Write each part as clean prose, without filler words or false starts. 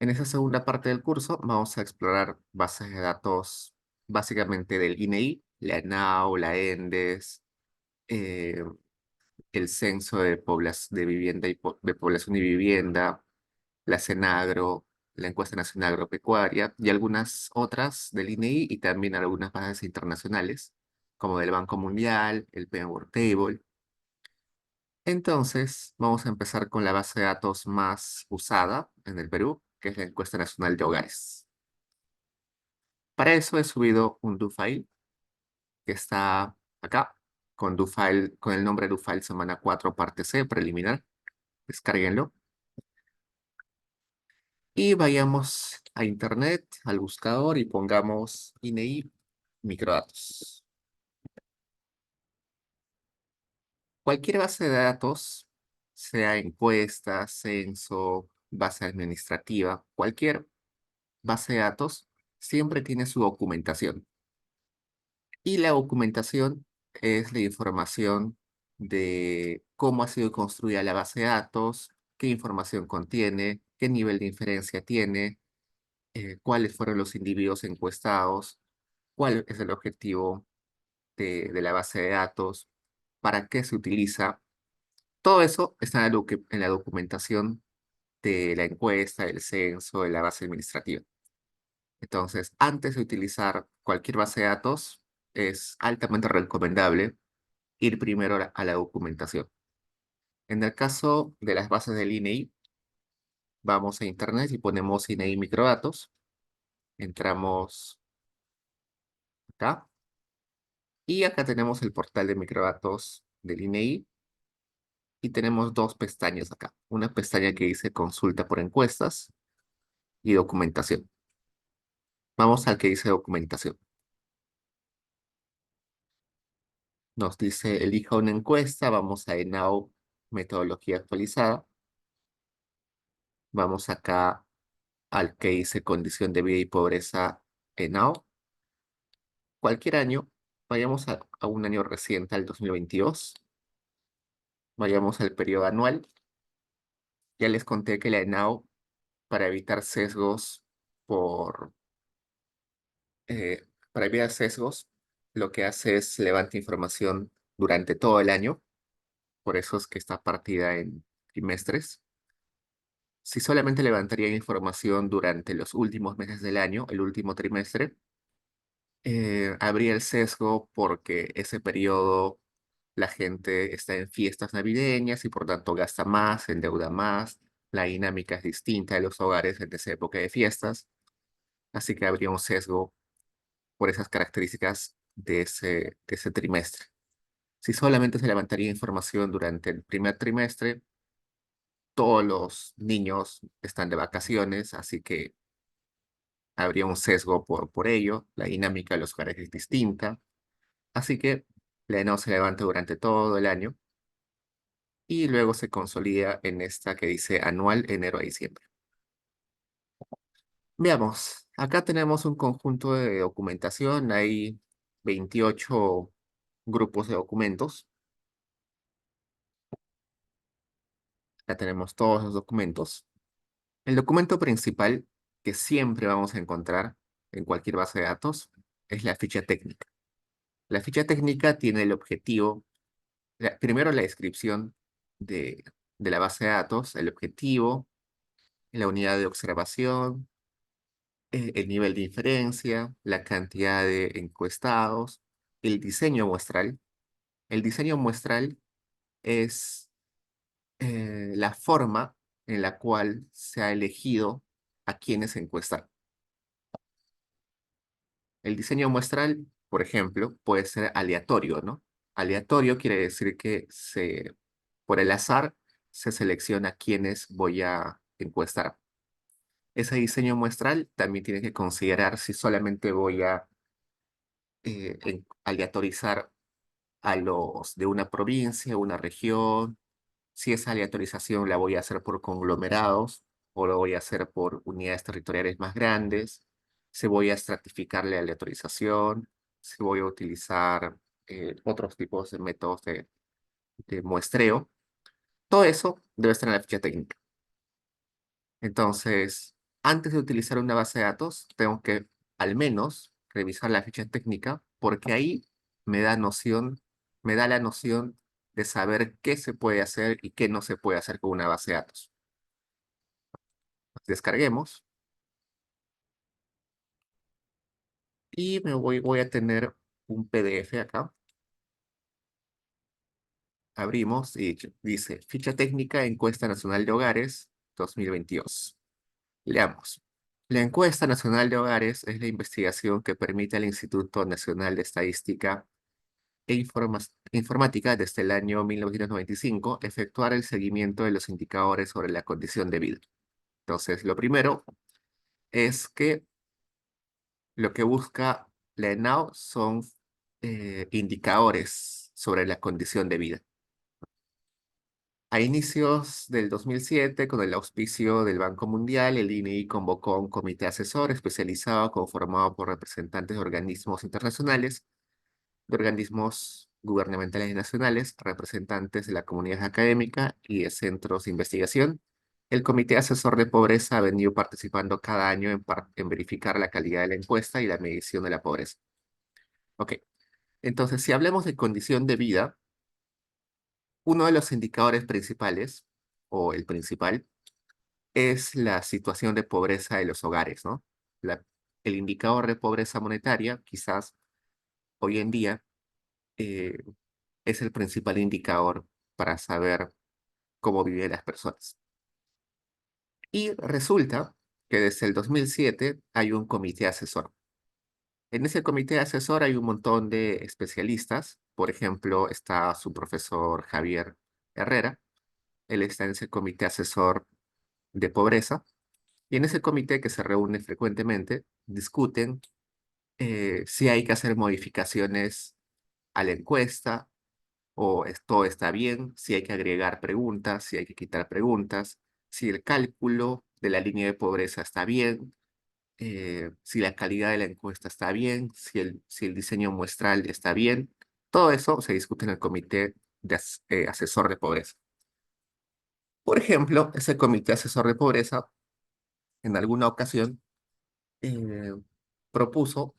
En esa segunda parte del curso vamos a explorar bases de datos básicamente del INEI, la ENAO, la ENDES, eh, el censo de vivienda de población y vivienda, la CENAGRO, la encuesta nacional agropecuaria y algunas otras del INEI y también algunas bases internacionales como del Banco Mundial, el PM World Table. Entonces, vamos a empezar con la base de datos más usada en el Perú, que es la encuesta nacional de hogares. Para eso he subido un do file que está acá, con el nombre do file semana 4 parte C preliminar. Descárguenlo. Y vayamos a internet, al buscador y pongamos INEI microdatos. Cualquier base de datos, sea encuesta, censo, base administrativa, cualquier base de datos, siempre tiene su documentación. Y la documentación es la información de cómo ha sido construida la base de datos, qué información contiene, qué nivel de inferencia tiene, cuáles fueron los individuos encuestados, cuál es el objetivo de la base de datos, para qué se utiliza. Todo eso está en la documentación de la encuesta, del censo, de la base administrativa. Entonces, antes de utilizar cualquier base de datos, es altamente recomendable ir primero a la documentación. En el caso de las bases del INEI, vamos a internet y ponemos INEI microdatos. Entramos acá. Y acá tenemos el portal de microdatos del INEI. Y tenemos dos pestañas acá. Una pestaña que dice consulta por encuestas y documentación. Vamos al que dice documentación. Nos dice elija una encuesta. Vamos a ENAO metodología actualizada. Vamos acá al que dice condición de vida y pobreza ENAO. Cualquier año, vayamos a un año reciente, al 2022. Vayamos al periodo anual. Ya les conté que la ENAO, para evitar sesgos por para evitar sesgos, lo que hace es levanta información durante todo el año, por eso es que está partida en trimestres. Si solamente levantaría información durante los últimos meses del año, el último trimestre, habría el sesgo porque ese periodo la gente está en fiestas navideñas y por tanto gasta más, endeuda más, la dinámica es distinta de los hogares en esa época de fiestas, así que habría un sesgo por esas características de ese trimestre. Si solamente se levantaría información durante el primer trimestre, todos los niños están de vacaciones, así que habría un sesgo por ello. La dinámica de los hogares es distinta. Así que la ENAO se levanta durante todo el año y luego se consolida en esta que dice anual enero a diciembre. Veamos, acá tenemos un conjunto de documentación. Hay 28 grupos de documentos. Ya tenemos todos los documentos. El documento principal que siempre vamos a encontrar en cualquier base de datos es la ficha técnica. La ficha técnica tiene el objetivo, primero la descripción de, de la base de datos, el objetivo, la unidad de observación, el nivel de inferencia, la cantidad de encuestados, el diseño muestral. El diseño muestral es la forma en la cual se ha elegido a quienes encuestar. El diseño muestral, por ejemplo, puede ser aleatorio, ¿no? Aleatorio quiere decir que por el azar se selecciona quiénes voy a encuestar. Ese diseño muestral también tiene que considerar si solamente voy a aleatorizar a los de una provincia, una región, si esa aleatorización la voy a hacer por conglomerados o lo voy a hacer por unidades territoriales más grandes, si voy a estratificar la aleatorización, si voy a utilizar otros tipos de métodos de muestreo. Todo eso debe estar en la ficha técnica. Entonces, Antes de utilizar una base de datos, tengo que al menos revisar la ficha técnica, porque ahí me da noción, me da la noción de saber qué se puede hacer y qué no se puede hacer con una base de datos. Descarguemos y voy a tener un PDF acá. Abrimos y dice Ficha Técnica Encuesta Nacional de Hogares 2022. Leamos. La Encuesta Nacional de Hogares es la investigación que permite al Instituto Nacional de Estadística Informática desde el año 1995 efectuar el seguimiento de los indicadores sobre la condición de vida. Entonces, lo primero es que lo que busca la ENAO son indicadores sobre la condición de vida. A inicios del 2007, con el auspicio del Banco Mundial, el INEI convocó a un comité asesor especializado conformado por representantes de organismos internacionales, de organismos gubernamentales y nacionales, representantes de la comunidad académica y de centros de investigación. El Comité Asesor de Pobreza ha venido participando cada año en verificar la calidad de la encuesta y la medición de la pobreza. Ok, entonces si hablamos de condición de vida, uno de los indicadores principales, o el principal, es la situación de pobreza de los hogares, ¿no? El indicador de pobreza monetaria, quizás hoy en día, eh, es el principal indicador para saber cómo viven las personas. Y resulta que desde el 2007 hay un comité asesor. En ese comité asesor hay un montón de especialistas. Por ejemplo, está su profesor Javier Herrera. Él está en ese comité asesor de pobreza. Y en ese comité que se reúne frecuentemente, discuten si hay que hacer modificaciones a la encuesta o todo está bien, si hay que agregar preguntas, si hay que quitar preguntas, si el cálculo de la línea de pobreza está bien, si la calidad de la encuesta está bien, si el diseño muestral está bien. Todo eso se discute en el comité de asesor de pobreza. Por ejemplo, ese comité asesor de pobreza en alguna ocasión eh,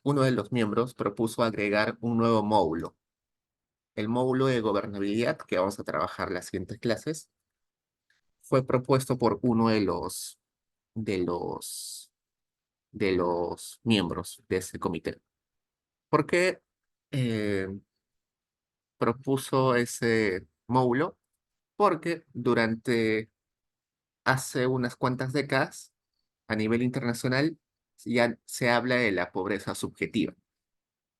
uno de los miembros propuso agregar un nuevo módulo, el módulo de gobernabilidad que vamos a trabajar las siguientes clases. Fue propuesto por uno de los, de los miembros de ese comité. ¿Por qué eh, propuso ese módulo? Porque durante hace unas cuantas décadas, a nivel internacional, ya se habla de la pobreza subjetiva,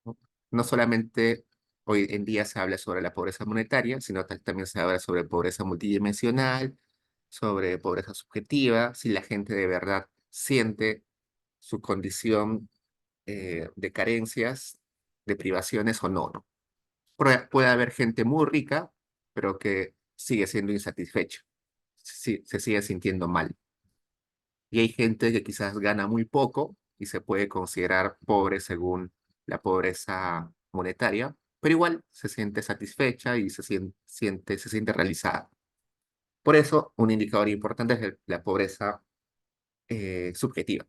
¿no? No solamente hoy en día se habla sobre la pobreza monetaria, sino también se habla sobre pobreza multidimensional, sobre pobreza subjetiva, si la gente de verdad siente su condición de carencias, de privaciones o no, ¿no? Puede haber gente muy rica, pero que sigue siendo insatisfecha, se sigue sintiendo mal. Y hay gente que quizás gana muy poco y se puede considerar pobre según la pobreza monetaria, pero igual se siente satisfecha y se siente realizada. Por eso, un indicador importante es la pobreza subjetiva.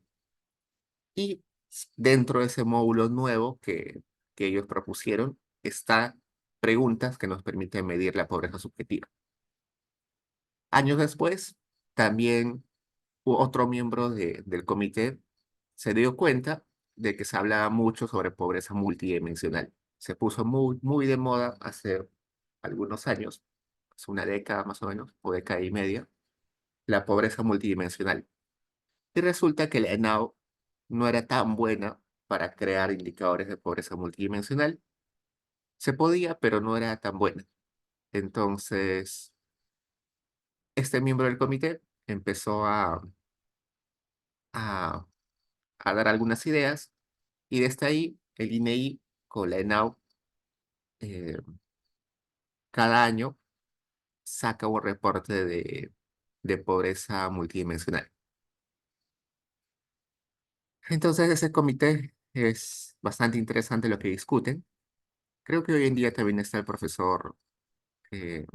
Y dentro de ese módulo nuevo que ellos propusieron, está preguntas que nos permiten medir la pobreza subjetiva. Años después, también otro miembro del comité se dio cuenta de que se hablaba mucho sobre pobreza multidimensional. Se puso muy de moda hace algunos años, hace una década más o menos, o década y media, la pobreza multidimensional. Y resulta que la ENAO no era tan buena para crear indicadores de pobreza multidimensional. Se podía, pero no era tan buena. Entonces, este miembro del comité empezó a, a dar algunas ideas y desde ahí el INEI con la ENAO eh, cada año saca un reporte de pobreza multidimensional. Entonces, ese comité es bastante interesante lo que discuten. Creo que hoy en día también está eh,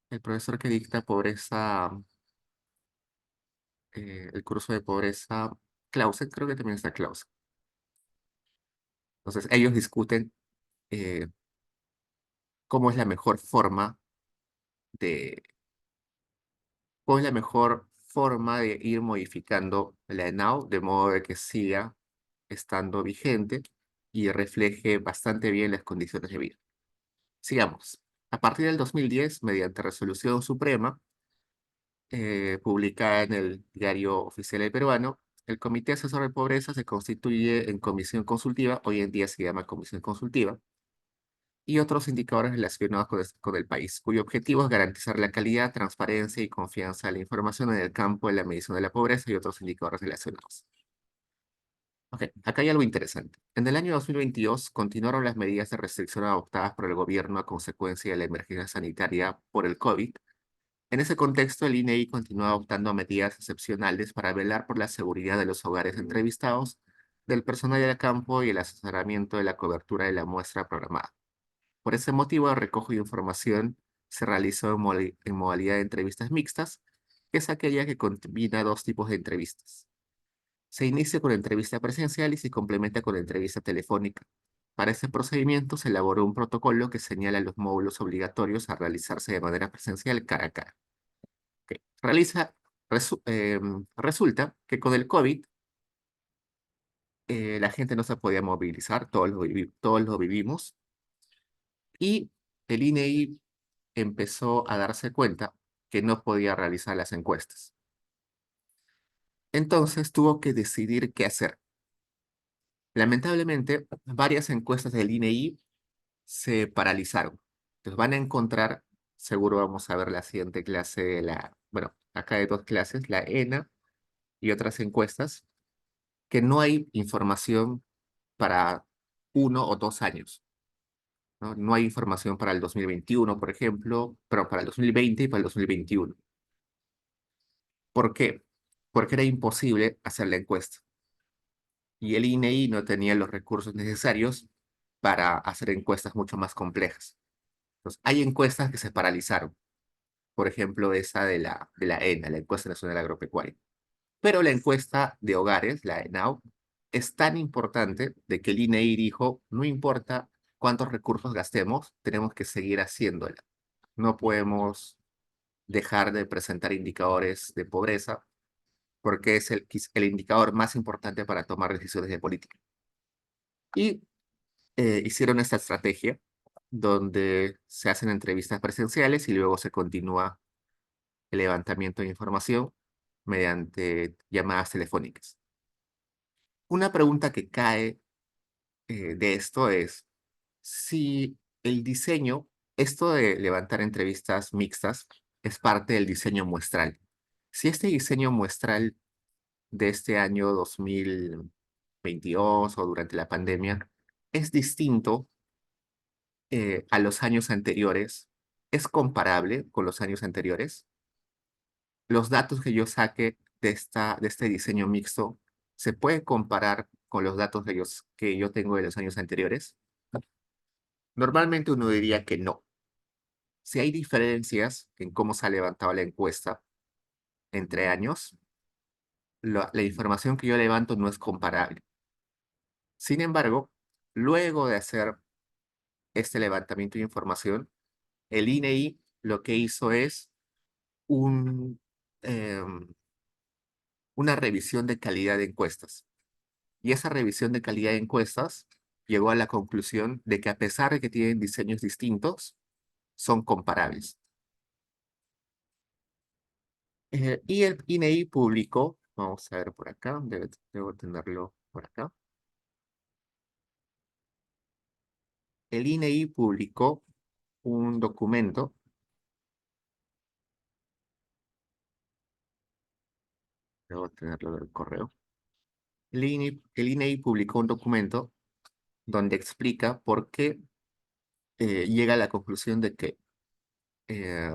el profesor que dicta pobreza el curso de pobreza, Clausen, creo que también está Clausen. Entonces, ellos discuten eh, cómo es la mejor forma de, cómo es la mejor forma de ir modificando la ENAU de modo de que siga estando vigente y refleje bastante bien las condiciones de vida. Sigamos. A partir del 2010, mediante resolución suprema, publicada en el Diario Oficial del Peruano, el Comité Asesor de Pobreza se constituye en comisión consultiva, hoy en día se llama comisión consultiva, y otros indicadores relacionados con el país, cuyo objetivo es garantizar la calidad, transparencia y confianza de la información en el campo de la medición de la pobreza y otros indicadores relacionados. Ok, acá hay algo interesante. En el año 2022 continuaron las medidas de restricción adoptadas por el gobierno a consecuencia de la emergencia sanitaria por el COVID. En ese contexto, el INEI continúa adoptando medidas excepcionales para velar por la seguridad de los hogares entrevistados, del personal de campo y el asesoramiento de la cobertura de la muestra programada. Por ese motivo, el recojo de información se realizó en modalidad de entrevistas mixtas, que es aquella que combina dos tipos de entrevistas. Se inicia con entrevista presencial y se complementa con entrevista telefónica. Para este procedimiento se elaboró un protocolo que señala los módulos obligatorios a realizarse de manera presencial cara a cara. Ok. Resulta que con el COVID la gente no se podía movilizar, todos lo vivimos, y el INEI empezó a darse cuenta que no podía realizar las encuestas. Entonces tuvo que decidir qué hacer. Lamentablemente, varias encuestas del INEI se paralizaron. Entonces van a encontrar, seguro vamos a ver la siguiente clase, bueno, acá hay dos clases, la ENA y otras encuestas, que no hay información para 1 o 2 años, ¿no? No hay información para el 2021, por ejemplo, pero para el 2020 y para el 2021. ¿Por qué? Porque era imposible hacer la encuesta y el INEI no tenía los recursos necesarios para hacer encuestas mucho más complejas. Entonces, hay encuestas que se paralizaron, por ejemplo, esa de la ENA, la Encuesta Nacional Agropecuaria. Pero la encuesta de hogares, la ENAU, es tan importante de que el INEI dijo, no importa cuántos recursos gastemos, tenemos que seguir haciéndola. No podemos dejar de presentar indicadores de pobreza porque es el indicador más importante para tomar decisiones de política. Y hicieron esta estrategia donde se hacen entrevistas presenciales y luego se continúa el levantamiento de información mediante llamadas telefónicas. Una pregunta que cae de esto es si el diseño, esto de levantar entrevistas mixtas, es parte del diseño muestral. Si este diseño muestral de este año 2022 o durante la pandemia es distinto a los años anteriores, es comparable con los años anteriores, los datos que yo saque de este diseño mixto se puede comparar con los datos que yo tengo de los años anteriores. Normalmente uno diría que no. Si hay diferencias en cómo se ha levantado la encuesta entre años, la información que yo levanto no es comparable. Sin embargo, luego de hacer este levantamiento de información, el INEI lo que hizo es un, em, una revisión de calidad de encuestas. Y esa revisión de calidad de encuestas llegó a la conclusión de que a pesar de que tienen diseños distintos, son comparables. Y el INEI publicó, vamos a ver por acá, debo tenerlo por acá. El INEI publicó un documento, debo tenerlo del correo. El INEI publicó un documento donde explica por qué llega a la conclusión de que eh,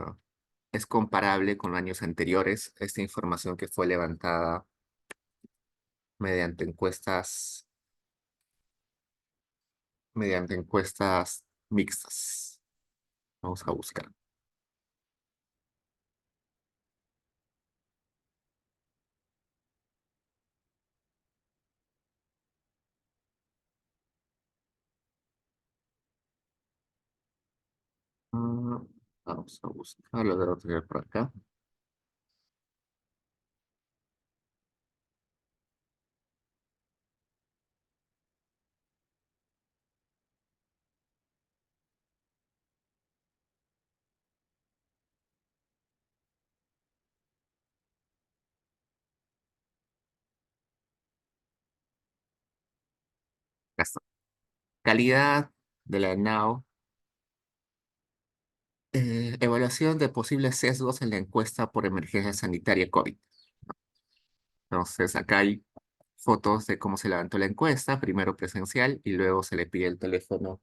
es comparable con años anteriores esta información que fue levantada mediante encuestas mixtas. Vamos a buscar. Ah, vamos a buscar lo debo tener por acá. Acá está. Calidad de la NAO. Evaluación de posibles sesgos en la encuesta por emergencia sanitaria COVID. Entonces, acá hay fotos de cómo se levantó la encuesta, primero presencial y luego se le pidió el teléfono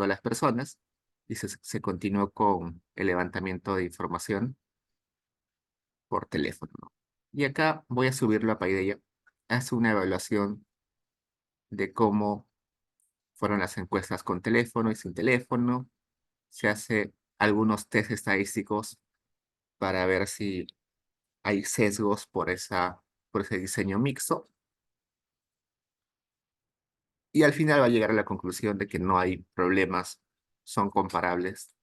a las personas y se continuó con el levantamiento de información por teléfono, ¿no? Y acá voy a subirlo a Paideia. Hace una evaluación de cómo fueron las encuestas con teléfono y sin teléfono. Se hace algunos test estadísticos para ver si hay sesgos por ese diseño mixto. Y al final va a llegar a la conclusión de que no hay problemas, son comparables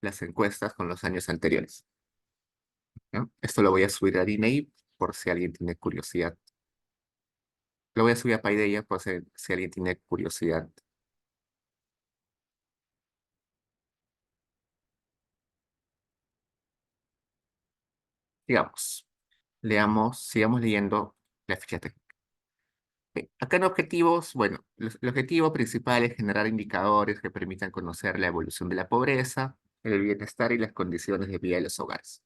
las encuestas con los años anteriores, ¿no? Esto lo voy a subir a DNAI por si alguien tiene curiosidad. Lo voy a subir a Paideia por si alguien tiene curiosidad. Digamos, sigamos leyendo la ficha técnica. Acá en objetivos, bueno, el objetivo principal es generar indicadores que permitan conocer la evolución de la pobreza, el bienestar y las condiciones de vida de los hogares.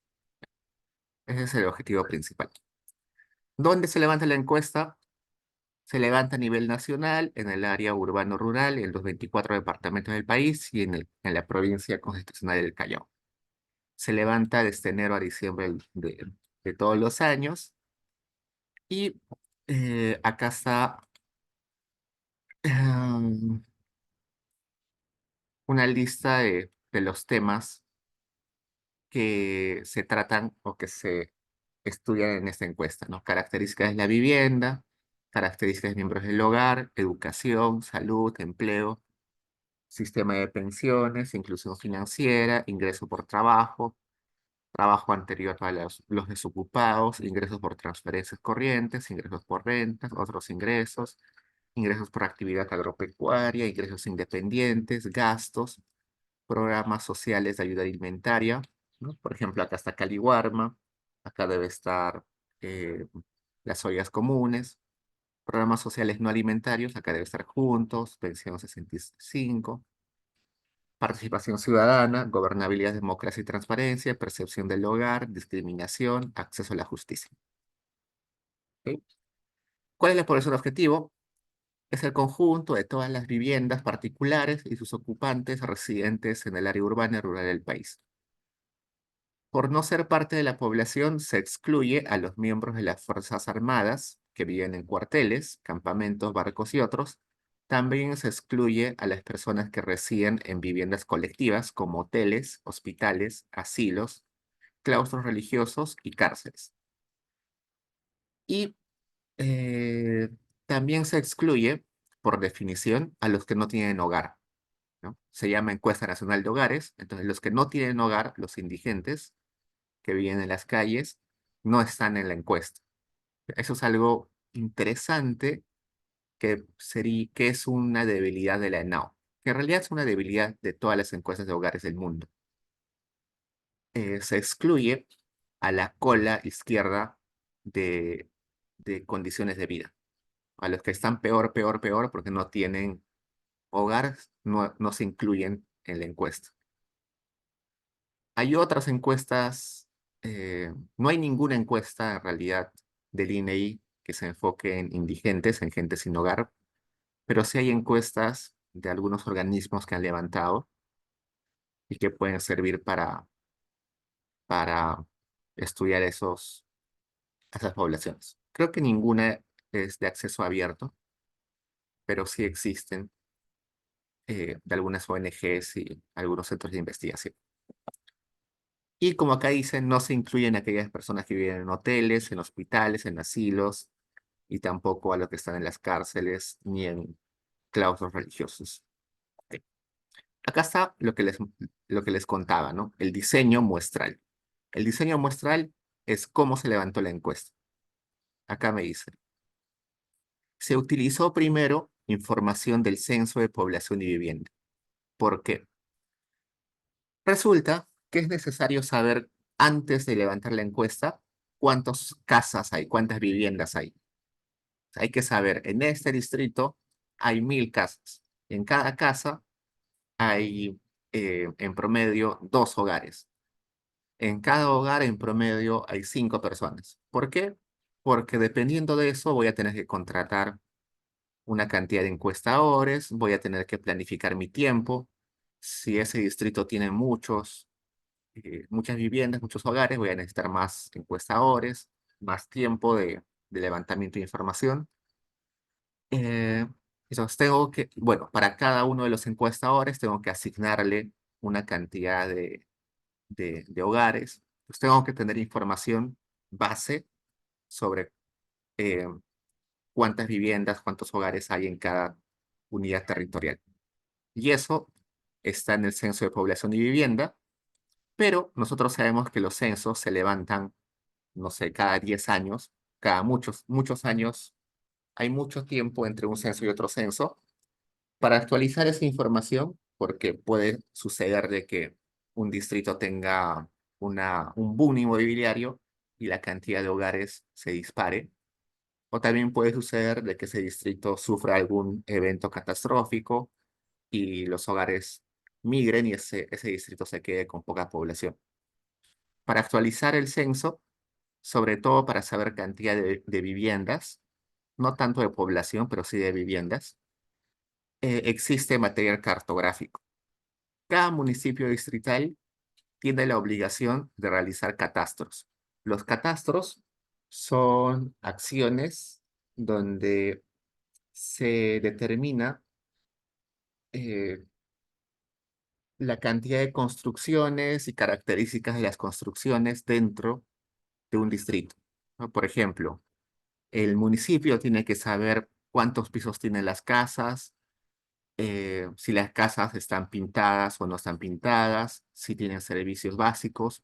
Ese es el objetivo principal. ¿Dónde se levanta la encuesta? Se levanta a nivel nacional, en el área urbano-rural, en los 24 departamentos del país y en la provincia constitucional del Callao. Se levanta desde enero a diciembre de todos los años y acá está em, una lista de los temas que se tratan o que se estudian en esta encuesta, ¿no? Características de la vivienda, características de miembros del hogar, educación, salud, empleo, sistema de pensiones, inclusión financiera, ingreso por trabajo, trabajo anterior para los desocupados, ingresos por transferencias corrientes, ingresos por rentas, otros ingresos, ingresos por actividad agropecuaria, ingresos independientes, gastos, programas sociales de ayuda alimentaria, ¿no? Por ejemplo, acá está Caliwarma, acá debe estar eh, las ollas comunes, programas sociales no alimentarios, acá debe estar Juntos, Pensión 65, participación ciudadana, gobernabilidad, democracia y transparencia, percepción del hogar, discriminación, acceso a la justicia. ¿Ok? ¿Cuál es la población objetivo? Es el conjunto de todas las viviendas particulares y sus ocupantes residentes en el área urbana y rural del país. Por no ser parte de la población, se excluye a los miembros de las Fuerzas Armadas que viven en cuarteles, campamentos, barcos y otros. También se excluye a las personas que residen en viviendas colectivas como hoteles, hospitales, asilos, claustros religiosos y cárceles. Y eh, también se excluye, por definición, a los que no tienen hogar, ¿no? Se llama Encuesta Nacional de Hogares. Entonces, los que no tienen hogar, los indigentes, que viven en las calles no están en la encuesta. Eso es algo interesante que es una debilidad de la ENAO, que en realidad es una debilidad de todas las encuestas de hogares del mundo. Se excluye a la cola izquierda de, de condiciones de vida, a los que están peor, peor, peor porque no tienen hogar, no se incluyen en la encuesta. Hay otras encuestas, no hay ninguna encuesta en realidad del INEI que se enfoque en indigentes, en gente sin hogar, pero sí hay encuestas de algunos organismos que han levantado y que pueden servir para estudiar esas poblaciones. Creo que ninguna es de acceso abierto, pero sí existen de algunas ONGs y algunos centros de investigación. Y como acá dicen, no se incluyen aquellas personas que viven en hoteles, en hospitales, en asilos, y tampoco a los que están en las cárceles ni en claustros religiosos. Ok. Acá está lo que les contaba, ¿no? El diseño muestral. El diseño muestral es cómo se levantó la encuesta. Acá me dice, se utilizó primero información del Censo de Población y Vivienda. ¿Por qué? Resulta que es necesario saber antes de levantar la encuesta cuántas casas hay, cuántas viviendas hay. Hay que saber, en este distrito hay 1000 casas. En cada casa hay en promedio 2 hogares. En cada hogar en promedio hay 5 personas. ¿Por qué? Porque dependiendo de eso voy a tener que contratar una cantidad de encuestadores, voy a tener que planificar mi tiempo. Si ese distrito tiene muchas viviendas, muchos hogares, voy a necesitar más encuestadores, más tiempo de levantamiento de información. Eh, entonces bueno, para cada uno de los encuestadores tengo que asignarle una cantidad de hogares. Pues tengo que tener información base sobre eh, cuántas viviendas, cuántos hogares hay en cada unidad territorial. Y eso está en el Censo de Población y Vivienda, pero nosotros sabemos que los censos se levantan, no sé, cada 10 años, cada muchos años. Hay mucho tiempo entre un censo y otro censo para actualizar esa información, porque puede suceder de que un distrito tenga un boom inmobiliario y la cantidad de hogares se dispare. O también puede suceder de que ese distrito sufra algún evento catastrófico y los hogares migren y ese distrito se quede con poca población. Para actualizar el censo, sobre todo para saber cantidad de viviendas, no tanto de población, pero sí de viviendas, existe material cartográfico. Cada municipio distrital tiene la obligación de realizar catastros. Los catastros son acciones donde se determina eh, la cantidad de construcciones y características de las construcciones dentro de un distrito, ¿no? Por ejemplo, el municipio tiene que saber cuántos pisos tienen las casas, si las casas están pintadas o no están pintadas, si tienen servicios básicos,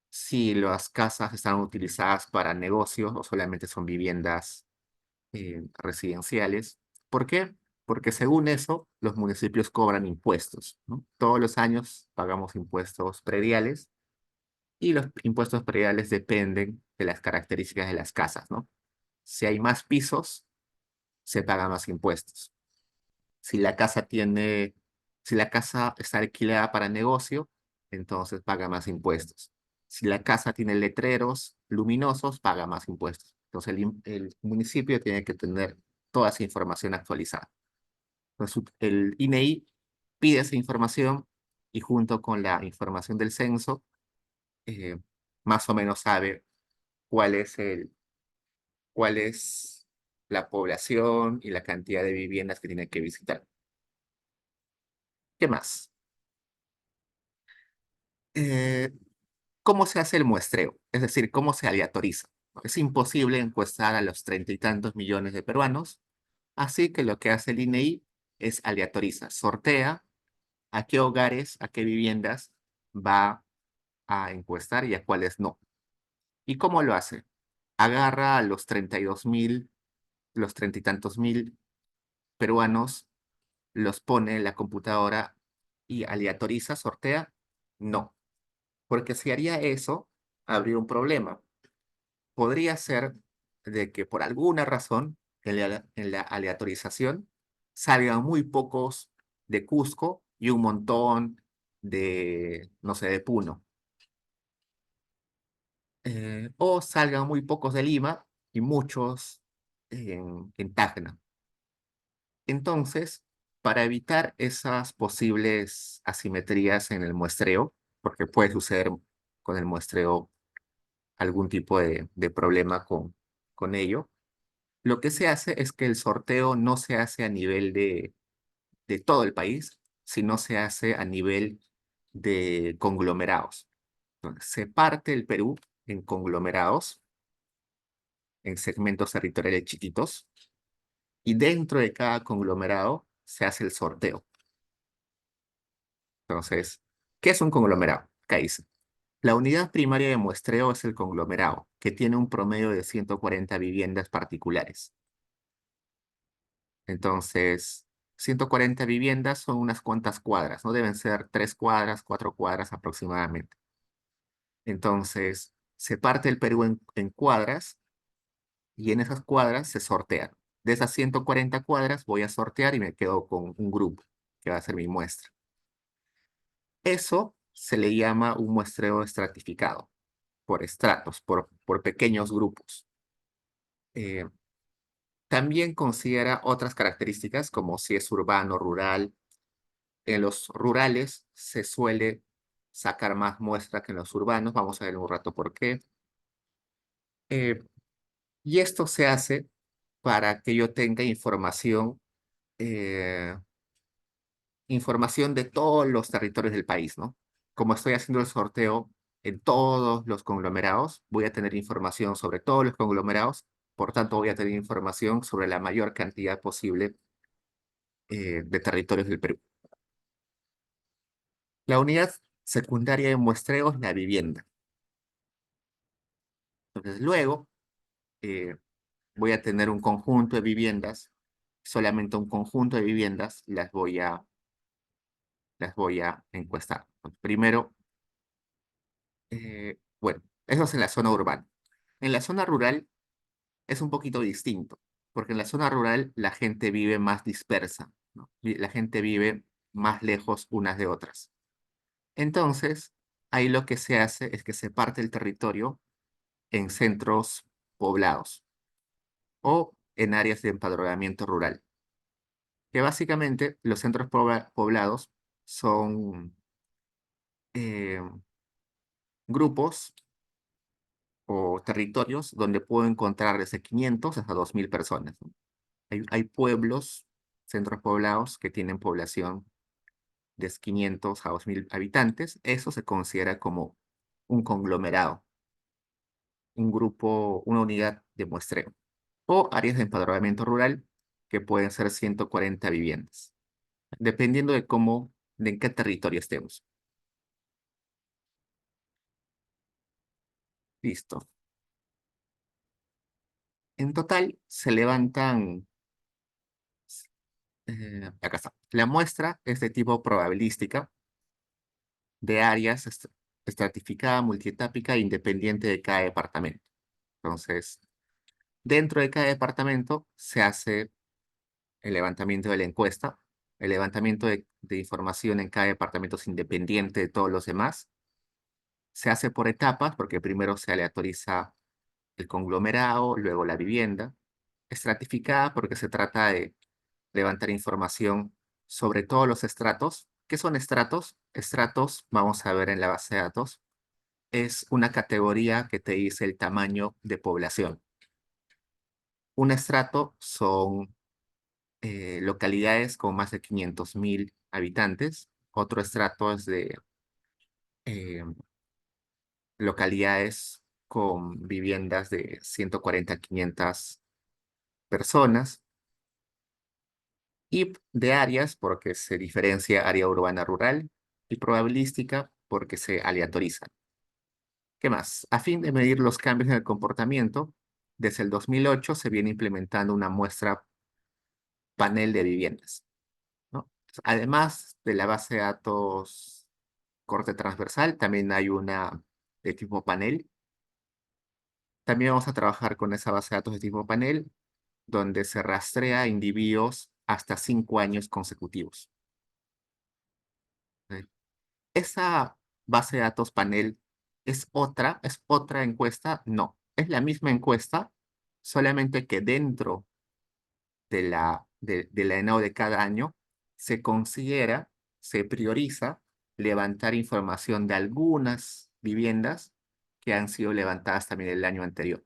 si las casas están utilizadas para negocios o solamente son viviendas residenciales. ¿Por qué? Porque según eso, los municipios cobran impuestos, ¿no? Todos los años pagamos impuestos prediales y los impuestos prediales dependen de las características de las casas, ¿no? Si hay más pisos, se pagan más impuestos. Si la casa tiene, si la casa está alquilada para negocio, entonces paga más impuestos. Si la casa tiene letreros luminosos, paga más impuestos. Entonces el municipio tiene que tener toda esa información actualizada. Entonces el INEI pide esa información y junto con la información del censo, eh, más o menos sabe cuál es cuál es la población y la cantidad de viviendas que tiene que visitar. ¿Qué más? Eh, ¿Cómo se hace el muestreo? Es decir, ¿cómo se aleatoriza? Es imposible encuestar a los 30 y tantos millones de peruanos, así que lo que hace el INEI es aleatoriza, sortea a qué hogares, a qué viviendas va a encuestar y a cuáles no. ¿Y cómo lo hace? Agarra a los 32.000, los 30 y tantos mil peruanos, los pone en la computadora y aleatoriza, sortea. No, porque si haría eso, habría un problema. Podría ser de que por alguna razón en la aleatorización salgan muy pocos de Cusco y un montón de, no sé, de Puno. O salgan muy pocos de Lima y muchos en Tacna. Entonces, para evitar esas posibles asimetrías en el muestreo, porque puede suceder con el muestreo algún tipo de problema con ello, lo que se hace es que el sorteo no se hace a nivel de todo el país, sino se hace a nivel de conglomerados. Entonces, se parte el Perú en conglomerados, en segmentos territoriales chiquitos, y dentro de cada conglomerado se hace el sorteo. Entonces, ¿qué es un conglomerado? Acá dice. La unidad primaria de muestreo es el conglomerado, que tiene un promedio de 140 viviendas particulares. Entonces, 140 viviendas son unas cuantas cuadras, ¿no? Deben ser 3 cuadras, 4 cuadras aproximadamente. Entonces, se parte el Perú en cuadras y en esas cuadras se sortean. De esas 140 cuadras voy a sortear y me quedo con un grupo, que va a ser mi muestra. Eso se le llama un muestreo estratificado, por estratos, por pequeños grupos. Eh, También considera otras características como si es urbano, rural. En los rurales se suele sacar más muestra que en los urbanos. Vamos a ver en un rato por qué. Eh, y esto se hace para que yo tenga información de todos los territorios del país, ¿no? Como estoy haciendo el sorteo en todos los conglomerados, voy a tener información sobre todos los conglomerados, por tanto voy a tener información sobre la mayor cantidad posible de territorios del Perú. La unidad secundaria de muestreo es la vivienda. Entonces luego eh, voy a tener un conjunto de viviendas, solamente un conjunto de viviendas las voy a encuestar. Primero, bueno, eso es en la zona urbana. En la zona rural es un poquito distinto, porque en la zona rural la gente vive más dispersa, ¿no? La gente vive más lejos unas de otras. Entonces, ahí lo que se hace es que se parte el territorio en centros poblados o en áreas de empadronamiento rural, que básicamente los centros poblados son eh, grupos o territorios donde puedo encontrar desde 500 hasta 2000 personas, ¿no? Hay pueblos, centros poblados que tienen población de 500 a 2000 habitantes. Eso se considera como un conglomerado, un grupo, una unidad de muestreo. O áreas de empadronamiento rural que pueden ser 140 viviendas, dependiendo de en qué territorio estemos. Listo. En total se levantan, acá está. La muestra es de tipo probabilística, de áreas estratificada, multietápica e independiente de cada departamento. Entonces, dentro de cada departamento se hace el levantamiento de la encuesta. El levantamiento de información en cada departamento es independiente de todos los demás. Se hace por etapas porque primero se aleatoriza el conglomerado, luego la vivienda. Estratificada porque se trata de levantar información sobre todos los estratos. ¿Qué son estratos? Estratos, vamos a ver en la base de datos, es una categoría que te dice el tamaño de población. Un estrato son localidades con más de 500.000 habitantes. Otro estrato es de eh, localidades con viviendas de 140 a 500 personas. Y de áreas, porque se diferencia área urbana rural, y probabilística, porque se aleatorizan. ¿Qué más? A fin de medir los cambios en el comportamiento, desde el 2008 se viene implementando una muestra panel de viviendas, ¿no? Además de la base de datos corte transversal, también hay una de tipo panel. También vamos a trabajar con esa base de datos de tipo panel, donde se rastrea individuos hasta 5 años consecutivos. ¿Ok? Esa base de datos panel es otra encuesta, no, es la misma encuesta, solamente que dentro de la ENAO de cada año se considera, se prioriza levantar información de algunas viviendas que han sido levantadas también el año anterior.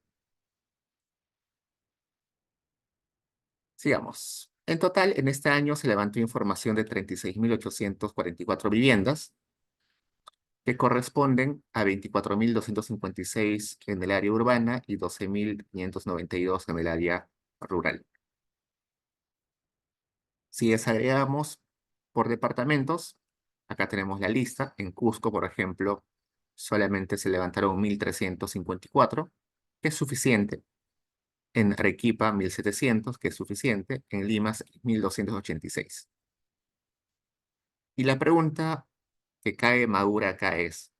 Sigamos. En total, en este año se levantó información de 36.844 viviendas, que corresponden a 24.256 en el área urbana y 12.592 en el área rural. Si desagregamos por departamentos, Acá tenemos la lista. En Cusco, por ejemplo, solamente se levantaron 1.354, que es suficiente. En Arequipa, 1.700, que es suficiente. En Lima, 1.286. Y la pregunta que cae madura acá es,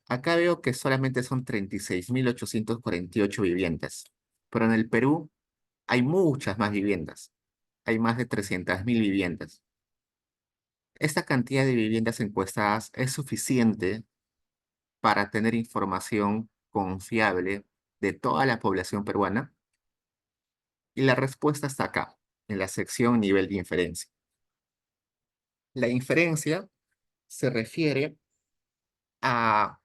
acá veo que solamente son 36.848 viviendas, pero en el Perú hay muchas más viviendas. Hay más de 300.000 viviendas. Esta cantidad de viviendas encuestadas es suficiente para tener información confiable de toda la población peruana. Y la respuesta está acá, en la sección nivel de inferencia. La inferencia se refiere a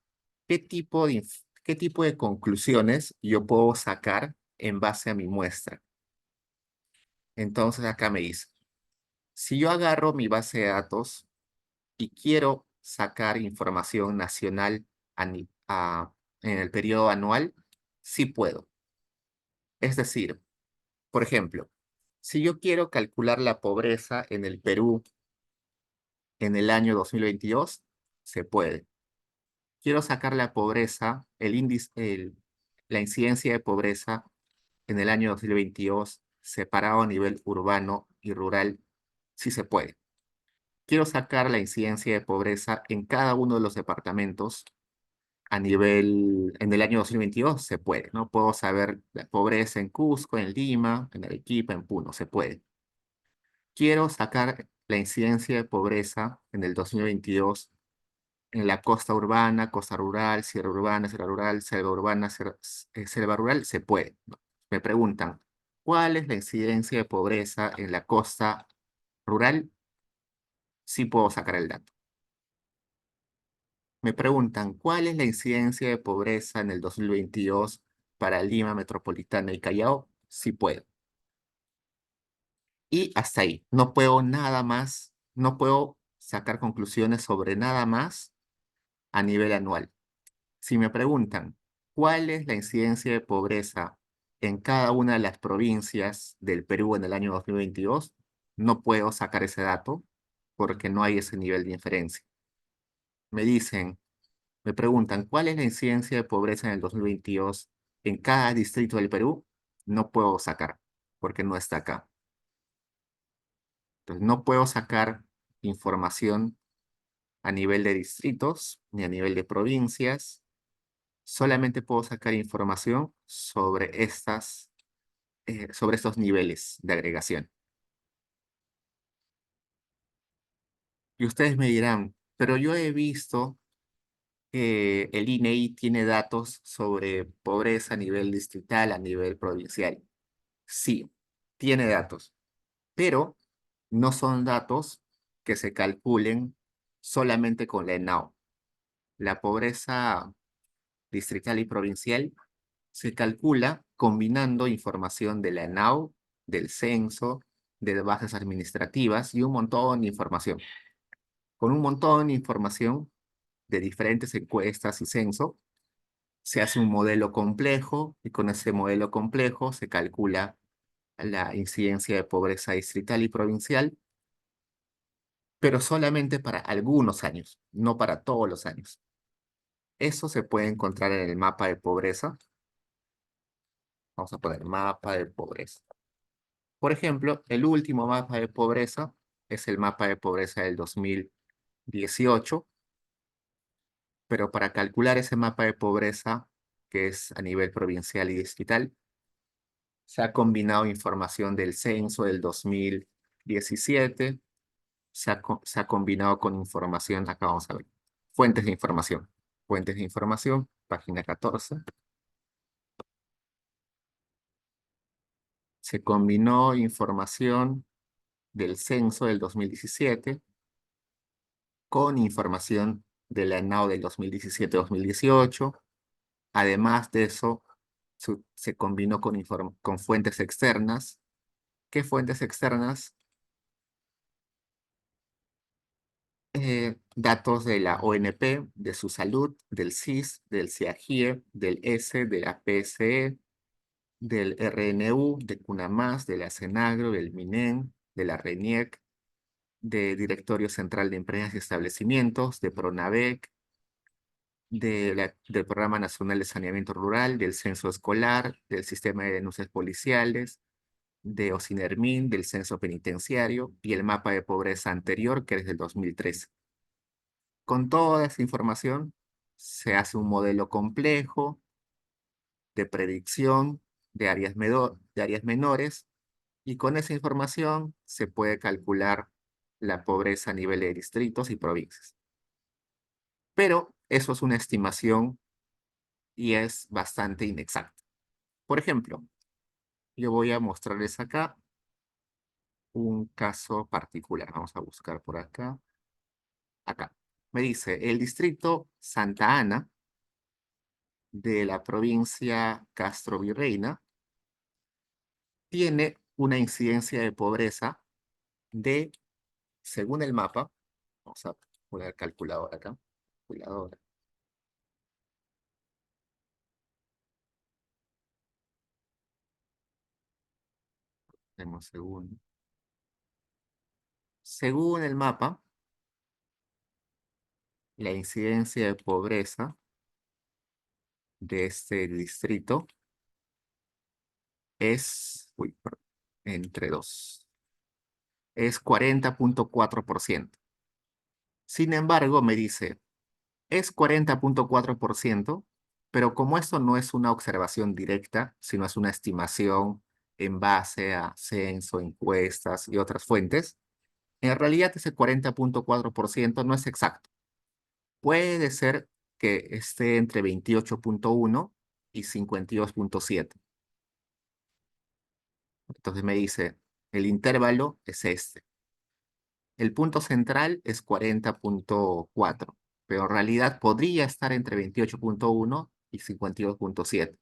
qué tipo de conclusiones yo puedo sacar en base a mi muestra. Entonces acá me dice, si yo agarro mi base de datos y quiero sacar información nacional en el periodo anual, sí puedo. Es decir, por ejemplo, si yo quiero calcular la pobreza en el Perú en el año 2022, se puede. Quiero sacar la pobreza, la incidencia de pobreza en el año 2022 separado a nivel urbano y rural, sí se puede. Quiero sacar la incidencia de pobreza en cada uno de los departamentos en el año 2022, se puede, ¿no? Puedo saber la pobreza en Cusco, en Lima, en Arequipa, en Puno, se puede. Quiero sacar la incidencia de pobreza en el 2022 en la costa urbana, costa rural, sierra rural, selva urbana, selva rural, se puede, ¿no? Me preguntan, ¿cuál es la incidencia de pobreza en la costa rural? Sí puedo sacar el dato. Me preguntan, ¿cuál es la incidencia de pobreza en el 2022 para Lima Metropolitana y Callao? Sí puedo. Y hasta ahí. No puedo nada más, no puedo sacar conclusiones sobre nada más a nivel anual. Si me preguntan, ¿cuál es la incidencia de pobreza en cada una de las provincias del Perú en el año 2022? No puedo sacar ese dato porque no hay ese nivel de inferencia. Me dicen, Me preguntan, ¿cuál es la incidencia de pobreza en el 2022 en cada distrito del Perú? No puedo sacar, porque no está acá. Entonces, no puedo sacar información a nivel de distritos ni a nivel de provincias. Solamente puedo sacar información sobre estos niveles de agregación. Y ustedes me dirán, pero yo he visto que el INEI tiene datos sobre pobreza a nivel distrital, a nivel provincial. Sí, tiene datos, pero no son datos que se calculen solamente con la ENAO. La pobreza distrital y provincial se calcula combinando información de la ENAO, del censo, de bases administrativas y un montón de información. Con un montón de información de diferentes encuestas y censo, se hace un modelo complejo y con ese modelo complejo se calcula la incidencia de pobreza distrital y provincial, pero solamente para algunos años, no para todos los años. Eso se puede encontrar en el mapa de pobreza. Vamos a poner mapa de pobreza. Por ejemplo, el último mapa de pobreza es el mapa de pobreza del 2018, pero para calcular ese mapa de pobreza, que es a nivel provincial y distrital, se ha combinado información del censo del 2017, se ha combinado con información, acá vamos a ver, fuentes de información. Fuentes de información, página 14. Se combinó información del censo del 2017 con información de la ENAO del 2017-2018. Además de eso, se combinó con fuentes externas. ¿Qué fuentes externas? Datos de la ONP, de su salud, del CIS, del CIAGIE, del ESE, de la PSE, del RNU, de CUNAMAS, de la CENAGRO, del MINEN, de la RENIEC, de Directorio Central de Empresas y Establecimientos, de PRONAVEC, del Programa Nacional de Saneamiento Rural, del Censo Escolar, del Sistema de Denuncias Policiales, de OSINERMIN, del Censo Penitenciario y el mapa de pobreza anterior, que es del 2013. Con toda esa información se hace un modelo complejo de predicción de áreas menores, y con esa información se puede calcular la pobreza a nivel de distritos y provincias. Pero eso es una estimación y es bastante inexacta. Por ejemplo, yo voy a mostrarles acá un caso particular. Vamos a buscar por acá. Acá. Me dice, el distrito Santa Ana de la provincia Castro Virreina tiene una incidencia de pobreza de, según el mapa, vamos a poner calculadora acá, calculadora, tenemos según el mapa, la incidencia de pobreza de este distrito es, uy, perdón, entre dos, es 40,4%. Sin embargo, me dice, es 40,4%, pero como esto no es una observación directa, sino es una estimación en base a censo, encuestas y otras fuentes, en realidad ese 40,4% no es exacto. Puede ser que esté entre 28,1 y 52,7. Entonces me dice, el intervalo es este. El punto central es 40,4, pero en realidad podría estar entre 28,1 y 52,7.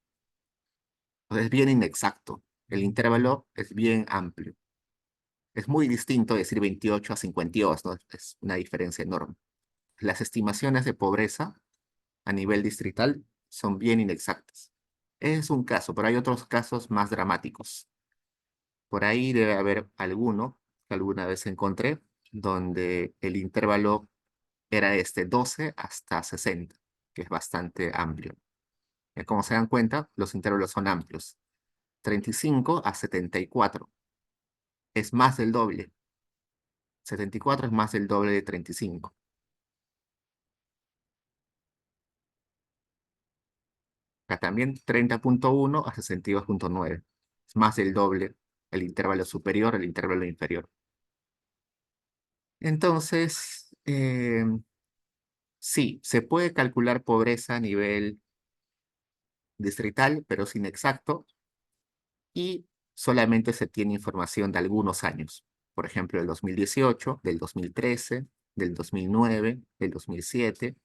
Entonces es bien inexacto. El intervalo es bien amplio. Es muy distinto decir 28 a 52, ¿no? Es una diferencia enorme. Las estimaciones de pobreza a nivel distrital son bien inexactas. Es un caso, pero hay otros casos más dramáticos. Por ahí debe haber alguno que alguna vez encontré, donde el intervalo era 12 hasta 60, que es bastante amplio. Como se dan cuenta, los intervalos son amplios. 35 a 74 es más del doble. 74 es más del doble de 35. Acá también 30,1 a 62,9. Es más del doble el intervalo superior al intervalo inferior. Entonces, sí, se puede calcular pobreza a nivel distrital, pero es inexacto y solamente se tiene información de algunos años. Por ejemplo, del 2018, del 2013, del 2009, del 2007,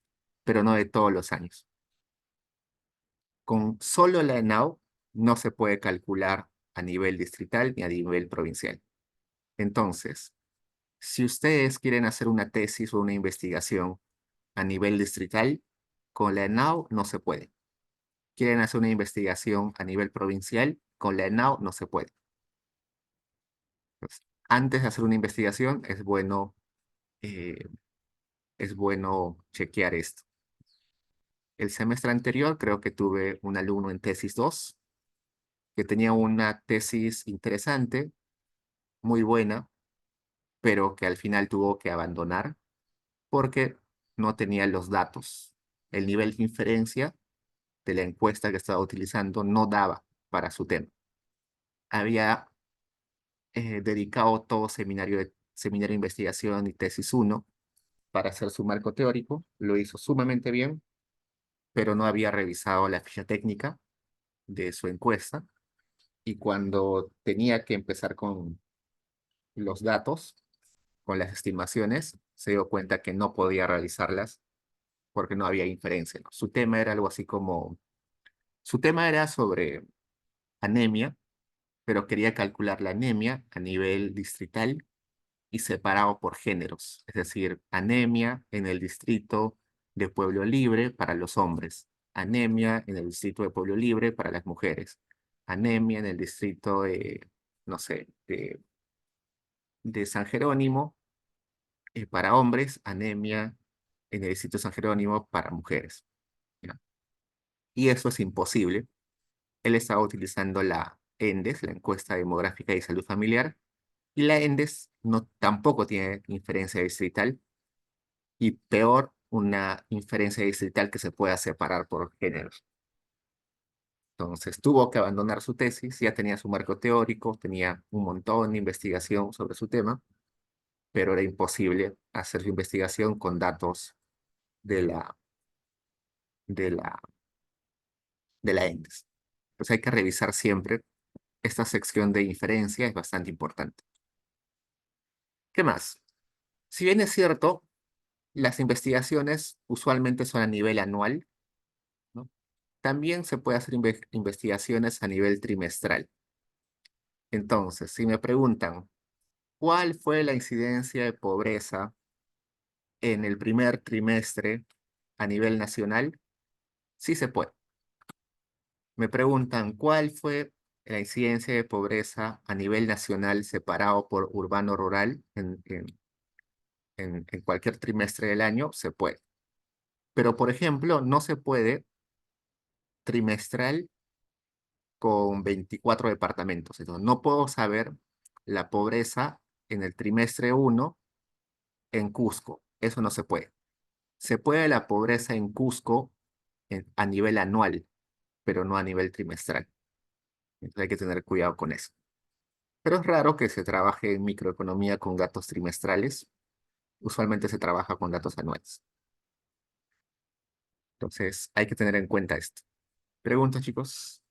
pero no de todos los años. Con solo la ENAU no se puede calcular a nivel distrital ni a nivel provincial. Entonces, si ustedes quieren hacer una tesis o una investigación a nivel distrital, con la ENAU no se puede. Quieren hacer una investigación a nivel provincial, con la ENAU no se puede. Entonces, antes de hacer una investigación eh, es bueno chequear esto. El semestre anterior creo que tuve un alumno en tesis 2 que tenía una tesis interesante, muy buena, pero que al final tuvo que abandonar porque no tenía los datos. El nivel de inferencia de la encuesta que estaba utilizando no daba para su tema. Había dedicado todo seminario de investigación y tesis 1 para hacer su marco teórico, lo hizo sumamente bien, pero no había revisado la ficha técnica de su encuesta, y cuando tenía que empezar con los datos, con las estimaciones, se dio cuenta que no podía realizarlas porque no había inferencia, ¿no? Su tema era algo así como, su tema era sobre anemia, pero quería calcular la anemia a nivel distrital y separado por géneros, es decir, anemia en el distrito de Pueblo Libre para los hombres, anemia en el distrito de Pueblo Libre para las mujeres, anemia en el distrito de, no sé, de San Jerónimo Para hombres, anemia en el Distrito San Jerónimo para mujeres. ¿Ya? Y eso es imposible. Él estaba utilizando la ENDES, la encuesta demográfica y salud familiar, y la ENDES no, tampoco tiene inferencia distrital, y peor, una inferencia distrital que se pueda separar por géneros. Entonces tuvo que abandonar su tesis, ya tenía su marco teórico, tenía un montón de investigación sobre su tema, pero era imposible hacer su investigación con datos de la, de la, de la ENDES. Entonces hay que revisar siempre. Esta sección de inferencia es bastante importante. ¿Qué más? Si bien es cierto, las investigaciones usualmente son a nivel anual, ¿no? También se puede hacer investigaciones a nivel trimestral. Entonces, si me preguntan, ¿cuál fue la incidencia de pobreza en el primer trimestre a nivel nacional? Sí se puede. Me preguntan, ¿cuál fue la incidencia de pobreza a nivel nacional separado por urbano-rural en cualquier trimestre del año? Se puede. Pero, por ejemplo, no se puede trimestral con 24 departamentos. Entonces, no puedo saber la pobreza en el trimestre 1 en Cusco. Eso no se puede. Se puede la pobreza en Cusco a nivel anual, pero no a nivel trimestral. Entonces hay que tener cuidado con eso. Pero es raro que se trabaje en microeconomía con datos trimestrales. Usualmente se trabaja con datos anuales. Entonces hay que tener en cuenta esto. ¿Preguntas, chicos?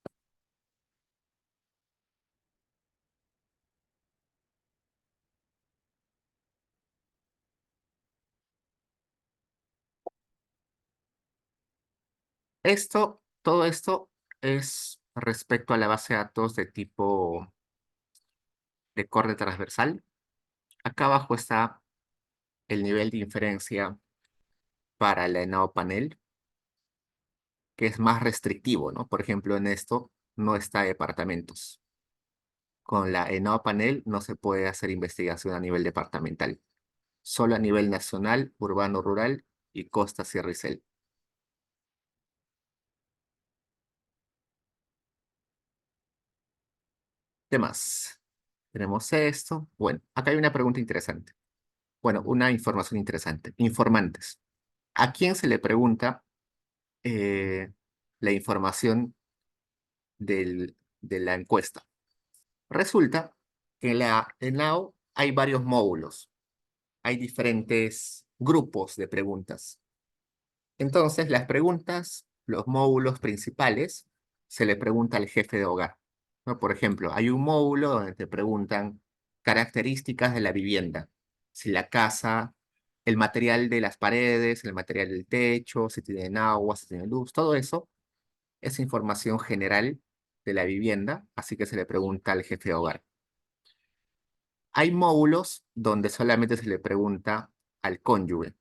Todo esto es respecto a la base de datos de tipo de corte transversal. Acá abajo está el nivel de inferencia para la ENAO panel, que es más restrictivo, ¿no? Por ejemplo, en esto no está departamentos. Con la ENAO panel no se puede hacer investigación a nivel departamental, solo a nivel nacional, urbano, rural y costa, sierra y selva. ¿Qué más? Tenemos esto. Bueno, acá hay una pregunta interesante. Bueno, una información interesante. Informantes. ¿A quién se le pregunta la información de la encuesta? Resulta que en la ENAO hay varios módulos, hay diferentes grupos de preguntas. Entonces, las preguntas, los módulos principales, se le pregunta al jefe de hogar, ¿no? Por ejemplo, hay un módulo donde te preguntan características de la vivienda, si la casa, el material de las paredes, el material del techo, si tienen agua, si tienen luz, todo eso es información general de la vivienda, así que se le pregunta al jefe de hogar. Hay módulos donde solamente se le pregunta al cónyuge.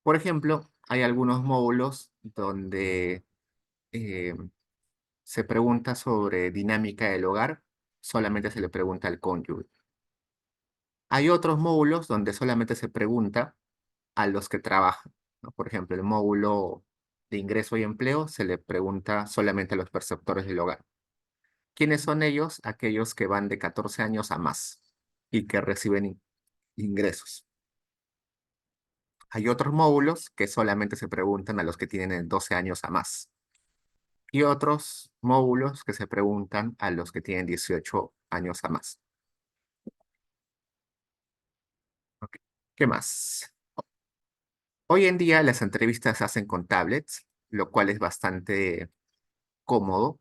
Por ejemplo, hay algunos módulos donde eh, se pregunta sobre dinámica del hogar, solamente se le pregunta al cónyuge. Hay otros módulos donde solamente se pregunta a los que trabajan, ¿no? Por ejemplo, el módulo de ingreso y empleo se le pregunta solamente a los perceptores del hogar. ¿Quiénes son ellos? Aquellos que van de 14 años a más y que reciben ingresos. Hay otros módulos que solamente se preguntan a los que tienen 12 años a más. Y otros módulos que se preguntan a los que tienen 18 años a más. Ok. ¿Qué más? Hoy en día las entrevistas se hacen con tablets, lo cual es bastante cómodo,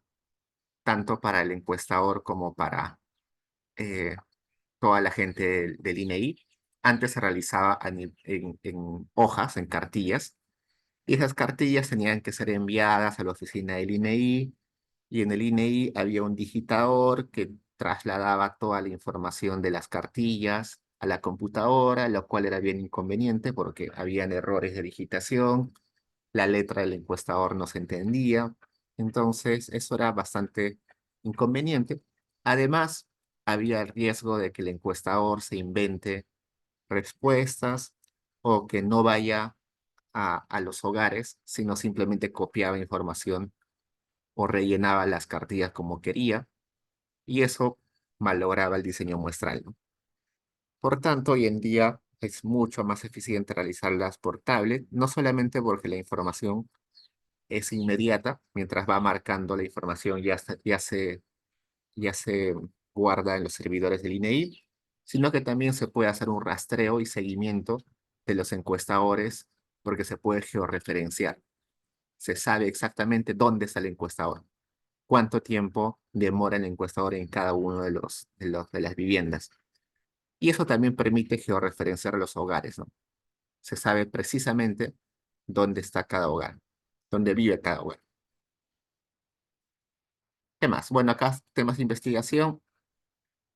tanto para el encuestador como para eh, toda la gente del INEI. Antes se realizaba en hojas, en cartillas, y esas cartillas tenían que ser enviadas a la oficina del INEI, y en el INEI había un digitador que trasladaba toda la información de las cartillas a la computadora, lo cual era bien inconveniente porque habían errores de digitación, la letra del encuestador no se entendía, entonces eso era bastante inconveniente. Además, había el riesgo de que el encuestador se invente respuestas o que no vaya a los hogares, sino simplemente copiaba información o rellenaba las cartillas como quería, y eso malograba el diseño muestral, ¿no? Por tanto, hoy en día es mucho más eficiente realizarlas por tablet, no solamente porque la información es inmediata, mientras va marcando la información ya se guarda en los servidores del INEI, sino que también se puede hacer un rastreo y seguimiento de los encuestadores porque se puede georreferenciar. Se sabe exactamente dónde está el encuestador, cuánto tiempo demora el encuestador en cada uno de las viviendas. Y eso también permite georreferenciar los hogares, ¿no? Se sabe precisamente dónde está cada hogar, dónde vive cada hogar. ¿Qué más? Bueno, acá temas de investigación,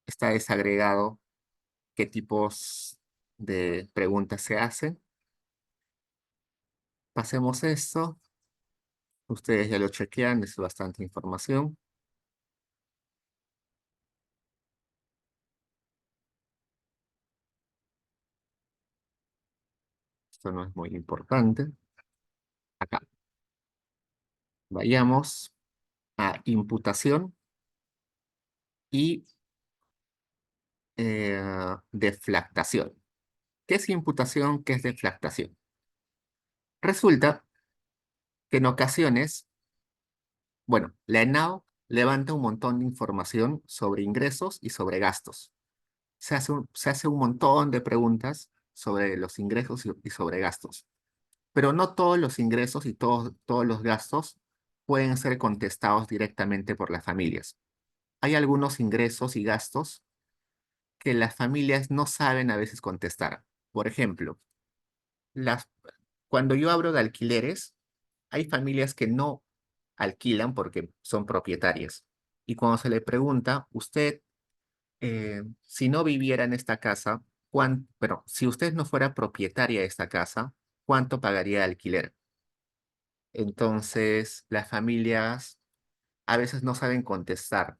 está desagregado qué tipos de preguntas se hacen. Pasemos esto. Ustedes ya lo chequean, es bastante información. Esto no es muy importante. Acá. Vayamos a imputación y deflactación. ¿Qué es imputación? ¿Qué es deflactación? Resulta que en ocasiones, bueno, la ENAO levanta un montón de información sobre ingresos y sobre gastos. Se hace un montón de preguntas sobre los ingresos y sobre gastos. Pero no todos los ingresos y todos los gastos pueden ser contestados directamente por las familias. Hay algunos ingresos y gastos que las familias no saben a veces contestar. Por ejemplo, las, cuando yo hablo de alquileres, hay familias que no alquilan porque son propietarias. Y cuando se le pregunta, usted, si no viviera en esta casa, pero si usted no fuera propietaria de esta casa, ¿cuánto pagaría de alquiler? Entonces, las familias a veces no saben contestar.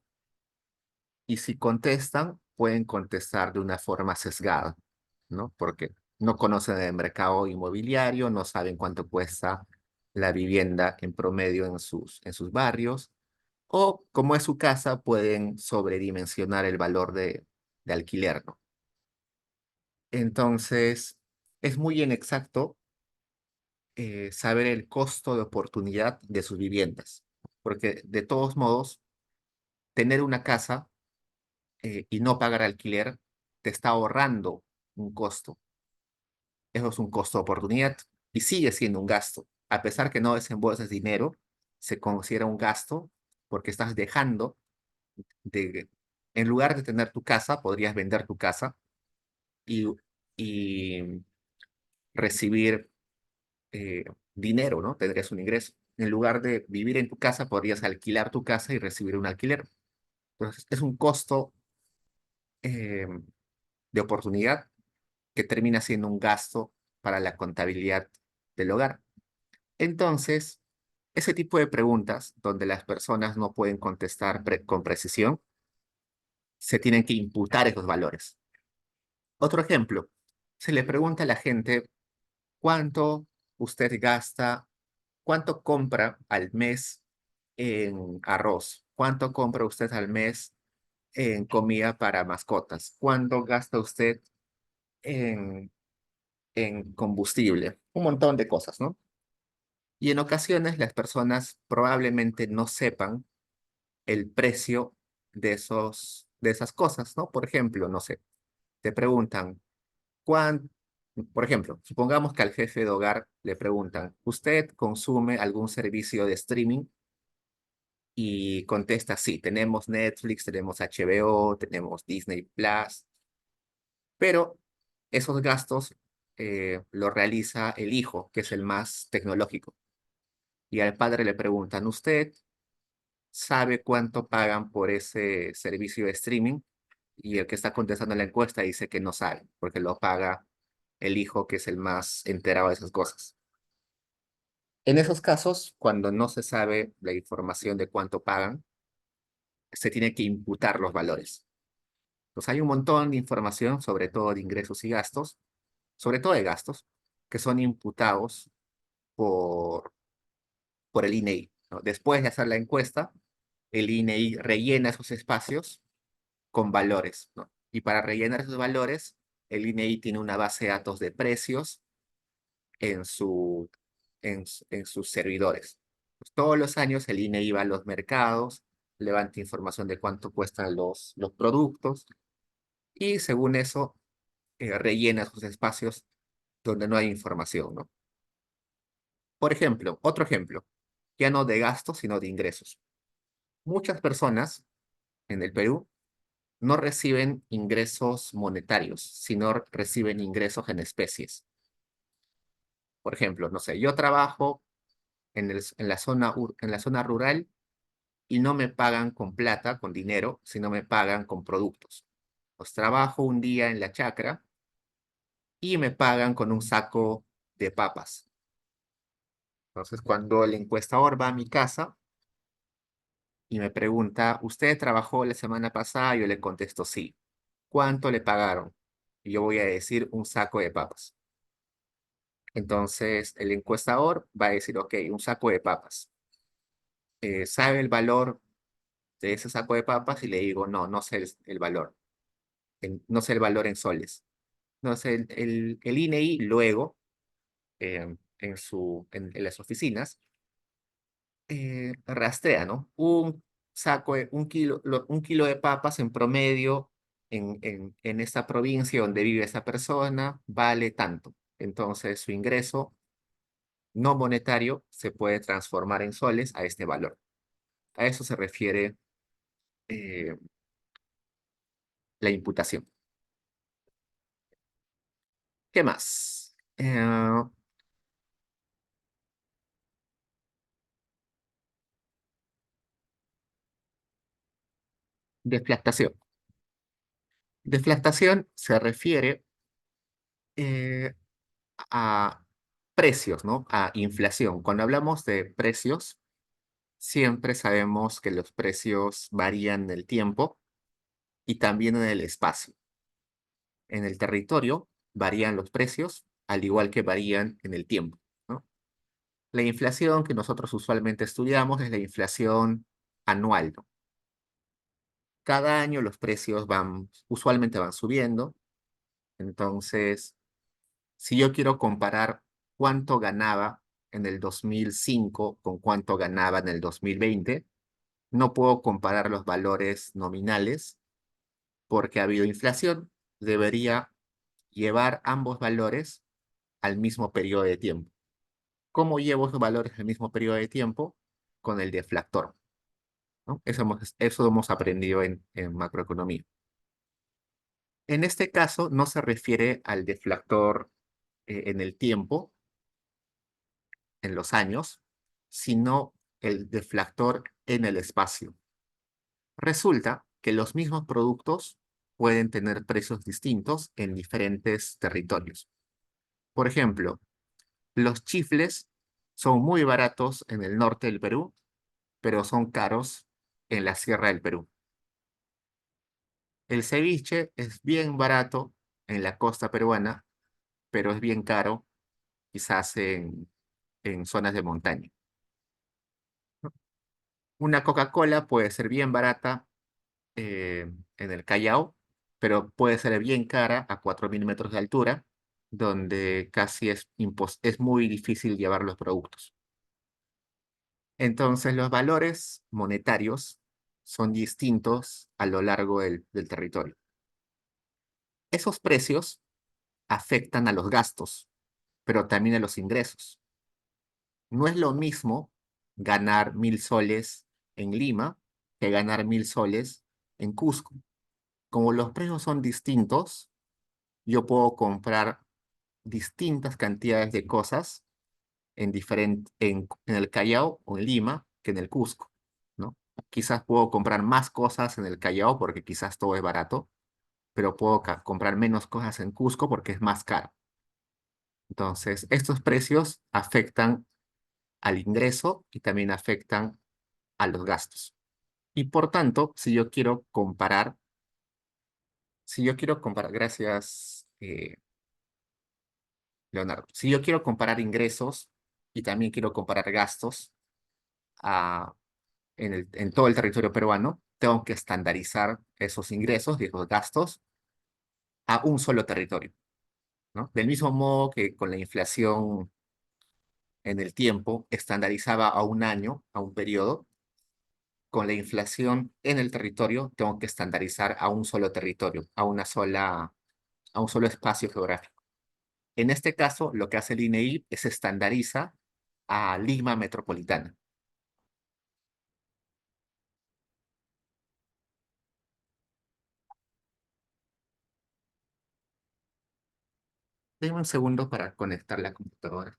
Y si contestan, pueden contestar de una forma sesgada, ¿no? Porque no conocen el mercado inmobiliario, no saben cuánto cuesta la vivienda en promedio en sus barrios, o como es su casa, pueden sobredimensionar el valor de alquiler, ¿no? Entonces, es muy inexacto saber el costo de oportunidad de sus viviendas, porque de todos modos, tener una casa y no pagar alquiler te está ahorrando un costo. Eso es un costo de oportunidad y sigue siendo un gasto. A pesar que no desembolses dinero, se considera un gasto porque estás dejando de, en lugar de tener tu casa, podrías vender tu casa y, y recibir dinero, ¿no? Tendrías un ingreso. En lugar de vivir en tu casa, podrías alquilar tu casa y recibir un alquiler. Entonces, es un costo eh, de oportunidad que termina siendo un gasto para la contabilidad del hogar. Entonces, ese tipo de preguntas donde las personas no pueden contestar con precisión, se tienen que imputar esos valores. Otro ejemplo, se le pregunta a la gente cuánto usted gasta, cuánto compra al mes en arroz, cuánto compra usted al mes en comida para mascotas, cuánto gasta usted en, en combustible, un montón de cosas, ¿no? Y en ocasiones las personas probablemente no sepan el precio de esas cosas, ¿no? Por ejemplo, no sé, te preguntan, ¿cuán, por ejemplo, supongamos que al jefe de hogar le preguntan, ¿usted consume algún servicio de streaming? Y contesta, sí, tenemos Netflix, tenemos HBO, tenemos Disney Plus, pero esos gastos los realiza el hijo, que es el más tecnológico. Y al padre le preguntan, ¿usted sabe cuánto pagan por ese servicio de streaming? Y el que está contestando la encuesta dice que no sabe, porque lo paga el hijo, que es el más enterado de esas cosas. En esos casos, cuando no se sabe la información de cuánto pagan, se tiene que imputar los valores. Pues hay un montón de información, sobre todo de ingresos y gastos, sobre todo de gastos, que son imputados por, por el INEI, ¿no? Después de hacer la encuesta, el INEI rellena esos espacios con valores, ¿no? Y para rellenar esos valores, el INEI tiene una base de datos de precios en, su, en sus servidores. Pues todos los años el INEI va a los mercados, levanta información de cuánto cuestan los productos y según eso rellena sus espacios donde no hay información, ¿no? Por ejemplo, otro ejemplo, ya no de gastos, sino de ingresos. Muchas personas en el Perú no reciben ingresos monetarios, sino reciben ingresos en especies. Por ejemplo, no sé, yo trabajo en la zona rural y no me pagan con plata, con dinero, sino me pagan con productos. Pues trabajo un día en la chacra y me pagan con un saco de papas. Entonces, cuando el encuestador va a mi casa y me pregunta, ¿usted trabajó la semana pasada? Yo le contesto sí. ¿Cuánto le pagaron? Y yo voy a decir un saco de papas. Entonces, el encuestador va a decir, ok, un saco de papas. ¿Sabe el valor de ese saco de papas? Y le digo, no, no sé el valor. No sé el valor en soles. Entonces, el INEI luego, en las oficinas, rastrea, ¿no? Un kilo de papas en promedio en esta provincia donde vive esa persona vale tanto. Entonces, su ingreso no monetario se puede transformar en soles a este valor. A eso se refiere eh, la imputación. ¿Qué más? Deflactación. Deflactación se refiere eh, a precios, ¿no? A inflación. Cuando hablamos de precios, siempre sabemos que los precios varían en el tiempo y también en el espacio. En el territorio varían los precios, al igual que varían en el tiempo, ¿no? La inflación que nosotros usualmente estudiamos es la inflación anual, ¿no? Cada año los precios usualmente van subiendo. Entonces, si yo quiero comparar cuánto ganaba en el 2005 con cuánto ganaba en el 2020, no puedo comparar los valores nominales porque ha habido inflación. Debería llevar ambos valores al mismo periodo de tiempo. ¿Cómo llevo esos valores al mismo periodo de tiempo? Con el deflactor, ¿no? Eso hemos aprendido en macroeconomía. En este caso, no se refiere al deflactor en el tiempo, en los años, sino el deflactor en el espacio. Resulta que los mismos productos pueden tener precios distintos en diferentes territorios. Por ejemplo, los chifles son muy baratos en el norte del Perú, pero son caros en la sierra del Perú. El ceviche es bien barato en la costa peruana, pero es bien caro quizás en zonas de montaña. Una Coca-Cola puede ser bien barata en el Callao, pero puede ser bien cara a 4.000 metros de altura, donde casi es muy difícil llevar los productos. Entonces, los valores monetarios son distintos a lo largo del territorio. Esos precios afectan a los gastos, pero también a los ingresos. No es lo mismo ganar 1.000 soles en Lima que ganar 1.000 soles en Cusco. Como los precios son distintos, yo puedo comprar distintas cantidades de cosas en el Callao o en Lima que en el Cusco, ¿no? Quizás puedo comprar más cosas en el Callao porque quizás todo es barato, pero puedo comprar menos cosas en Cusco porque es más caro. Entonces, estos precios afectan al ingreso y también afectan a los gastos. Y por tanto, si yo quiero comparar, gracias, Leonardo, si yo quiero comparar ingresos y también quiero comparar gastos ah, en todo el territorio peruano, tengo que estandarizar esos ingresos y esos gastos a un solo territorio, ¿no? Del mismo modo que con la inflación en el tiempo estandarizaba a un año, a un periodo, con la inflación en el territorio tengo que estandarizar a un solo territorio, a un solo espacio geográfico. En este caso, lo que hace el INEI es estandariza a Lima metropolitana. Denme un segundo para conectar la computadora.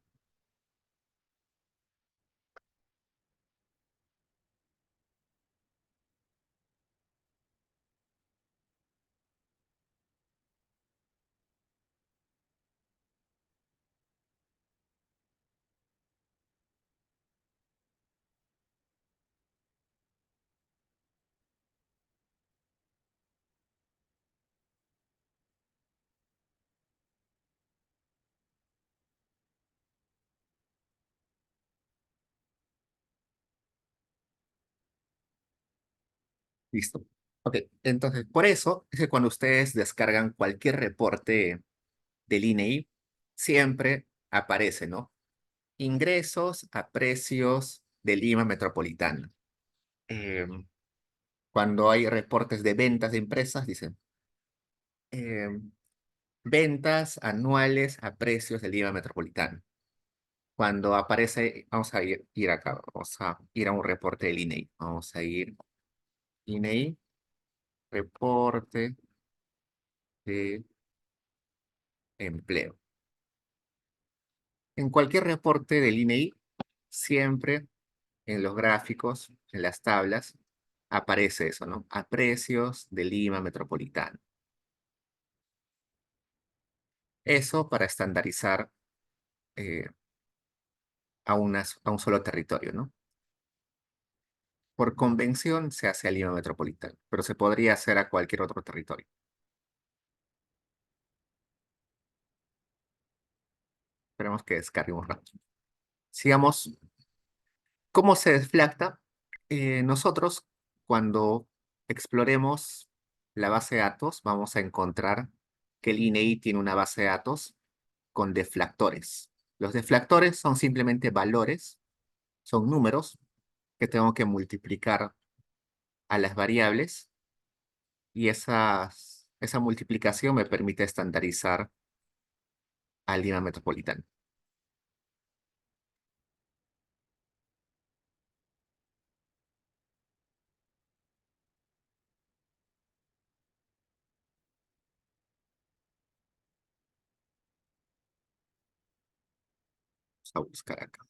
Listo. Ok, entonces, por eso es que cuando ustedes descargan cualquier reporte del INEI, siempre aparece, ¿no? Ingresos a precios de Lima metropolitana. Eh, Cuando hay reportes de ventas de empresas, dicen eh, ventas anuales a precios del IVA metropolitano. Cuando aparece, vamos a ir acá, vamos a ir a un reporte del INEI. Vamos a ir INEI, reporte de empleo. En cualquier reporte del INEI, siempre en los gráficos, en las tablas, aparece eso, ¿no? A precios del IVA metropolitano. Eso para estandarizar eh, a un solo territorio, ¿no? Por convención se hace a Lima metropolitano, pero se podría hacer a cualquier otro territorio. Esperemos que descargue un rato. Sigamos. ¿Cómo se desflacta? Nosotros, cuando exploremos la base de datos, vamos a encontrar que el INEI tiene una base de datos con deflactores. Los deflactores son simplemente valores, son números que tengo que multiplicar a las variables y esa multiplicación me permite estandarizar al Lima metropolitano. Vamos a buscar acá.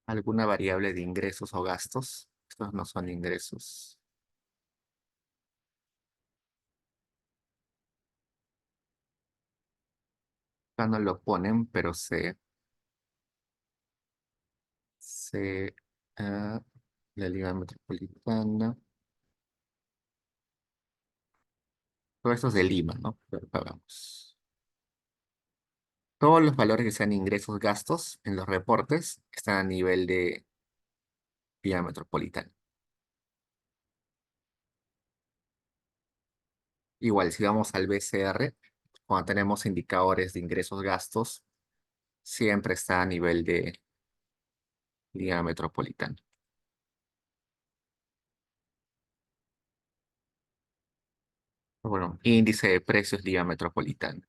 ¿Alguna variable de ingresos o gastos? Estos no son ingresos. Acá no lo ponen, pero se, ah, la Liga Metropolitana. Todo esto es de Lima, ¿no? Pero acá vamos. Todos los valores que sean ingresos, gastos en los reportes están a nivel de Liga Metropolitana. Igual, si vamos al BCR, cuando tenemos indicadores de ingresos, gastos, siempre está a nivel de Liga Metropolitana. Bueno, índice de precios Liga Metropolitana.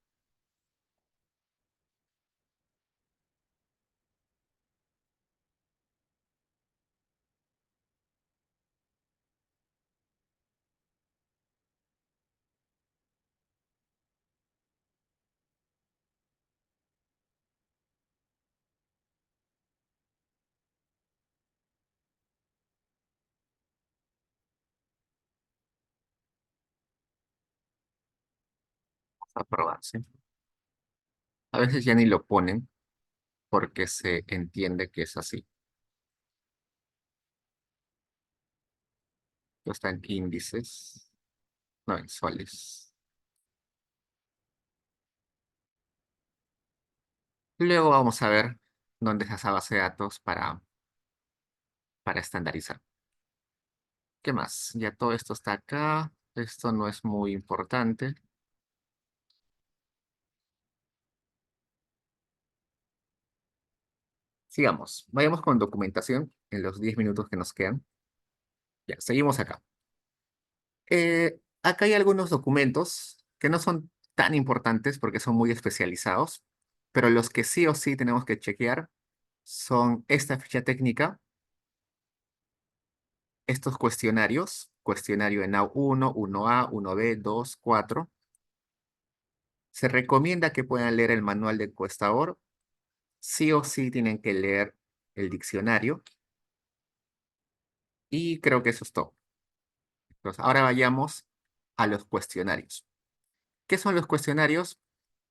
Vamos a probar, ¿sí? A veces ya ni lo ponen porque se entiende que es así. Esto está en índices, no en soles. Luego vamos a ver dónde está esa base de datos para estandarizar. ¿Qué más? Ya todo esto está acá. Esto no es muy importante. Sigamos. Vayamos con documentación en los 10 minutos que nos quedan. Ya, seguimos acá. Acá hay algunos documentos que no son tan importantes porque son muy especializados, pero los que sí o sí tenemos que chequear son esta ficha técnica, estos cuestionarios, cuestionario ENAU 1, 1A, 1B, 2, 4. Se recomienda que puedan leer el manual de encuestador. Sí o sí tienen que leer el diccionario y creo que eso es todo. Entonces, ahora vayamos a los cuestionarios. ¿Qué son los cuestionarios?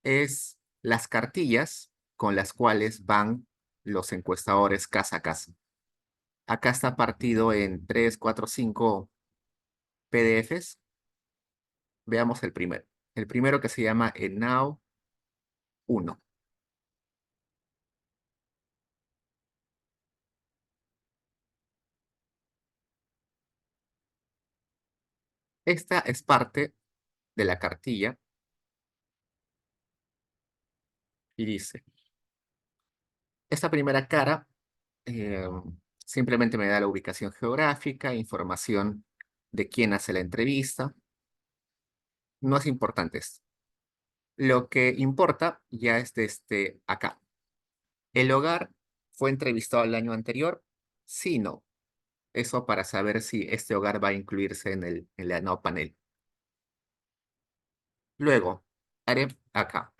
Es las cartillas con las cuales van los encuestadores casa a casa. Acá está partido en 3, 4, 5 PDFs. Veamos el primero. El primero que se llama ENAU 1. Esta es parte de la cartilla y dice, esta primera cara eh, simplemente me da la ubicación geográfica, información de quién hace la entrevista. No es importante esto. Lo que importa ya es desde acá. ¿El hogar fue entrevistado el año anterior? Sí, no. Eso para saber si este hogar va a incluirse en la no panel. Luego, haré acá.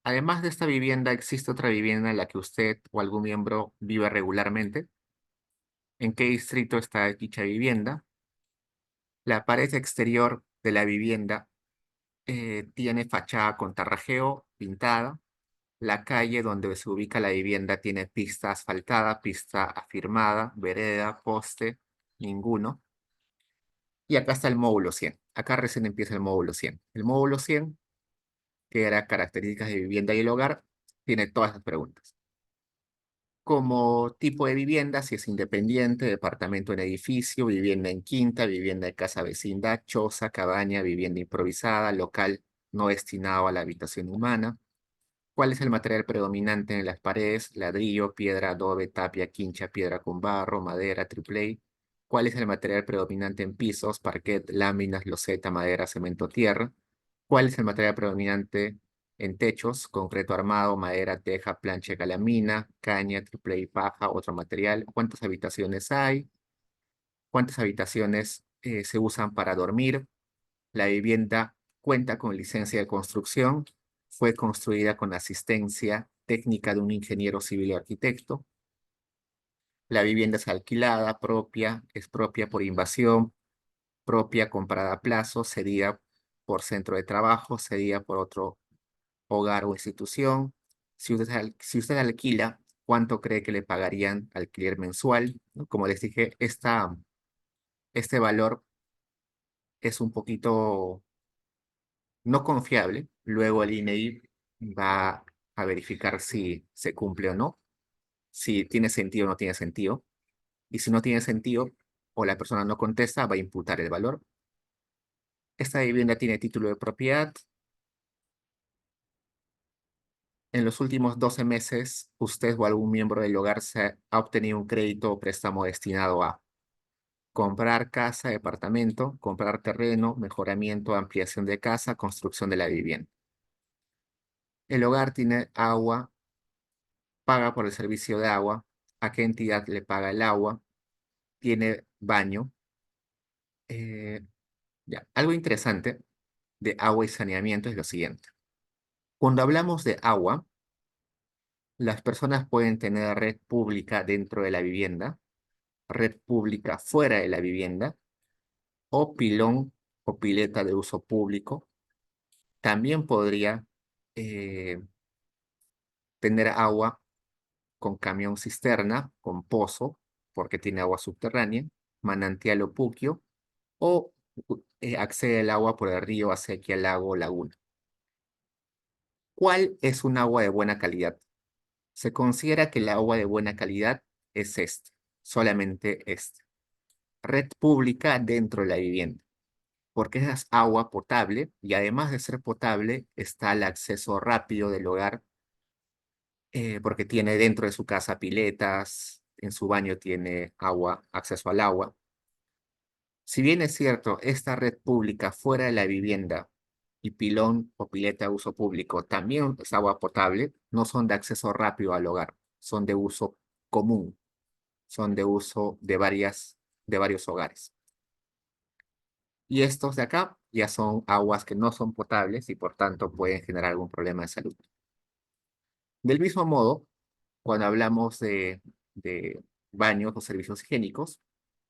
Además de esta vivienda, ¿existe otra vivienda en la que usted o algún miembro vive regularmente? ¿En qué distrito está dicha vivienda? La pared exterior de la vivienda tiene fachada con tarrajeo pintada. La calle donde se ubica la vivienda tiene pista asfaltada, pista afirmada, vereda, poste, ninguno. Y acá está el módulo 100. Acá recién empieza el módulo 100. El módulo 100, que era características de vivienda y el hogar, tiene todas las preguntas. Como tipo de vivienda, si es independiente, departamento en edificio, vivienda en quinta, vivienda de casa vecindad, choza, cabaña, vivienda improvisada, local no destinado a la habitación humana. ¿Cuál es el material predominante en las paredes? Ladrillo, piedra, adobe, tapia, quincha, piedra con barro, madera, triple A. ¿Cuál es el material predominante en pisos? Parquet, láminas, loseta, madera, cemento, tierra. ¿Cuál es el material predominante en techos? Concreto armado, madera, teja, plancha, calamina, caña, triple A, paja, otro material. ¿Cuántas habitaciones hay? ¿Cuántas habitaciones se usan para dormir? La vivienda cuenta con licencia de construcción, fue construida con asistencia técnica de un ingeniero civil o arquitecto. La vivienda es alquilada, propia, es propia por invasión, propia comprada a plazo, cedida por centro de trabajo, cedida por otro hogar o institución. Si usted alquila, ¿cuánto cree que le pagarían alquiler mensual? ¿No? Como les dije, este valor es un poquito no confiable. Luego el INEI va a verificar si se cumple o no, si tiene sentido o no tiene sentido. Y si no tiene sentido o la persona no contesta, va a imputar el valor. Esta vivienda tiene título de propiedad. En los últimos 12 meses, usted o algún miembro del hogar se ha obtenido un crédito o préstamo destinado a comprar casa, departamento, comprar terreno, mejoramiento, ampliación de casa, construcción de la vivienda. El hogar tiene agua, paga por el servicio de agua, a qué entidad le paga el agua, tiene baño. Eh, ya. Algo interesante de agua y saneamiento es lo siguiente. Cuando hablamos de agua, las personas pueden tener red pública dentro de la vivienda, red pública fuera de la vivienda, o pilón o pileta de uso público. También podría eh, tener agua con camión cisterna, con pozo, porque tiene agua subterránea, manantial o puquio, o accede el agua por el río, acequia, lago o laguna. ¿Cuál es un agua de buena calidad? Se considera que el agua de buena calidad es este, solamente este. Red pública dentro de la vivienda, porque es agua potable y además de ser potable está el acceso rápido del hogar, porque tiene dentro de su casa piletas, en su baño tiene agua, acceso al agua. Si bien es cierto, esta red pública fuera de la vivienda y pilón o pileta de uso público también es agua potable, no son de acceso rápido al hogar, son de uso común, son de uso de varios hogares. Y estos de acá ya son aguas que no son potables y por tanto pueden generar algún problema de salud. Del mismo modo, cuando hablamos de baños o servicios higiénicos,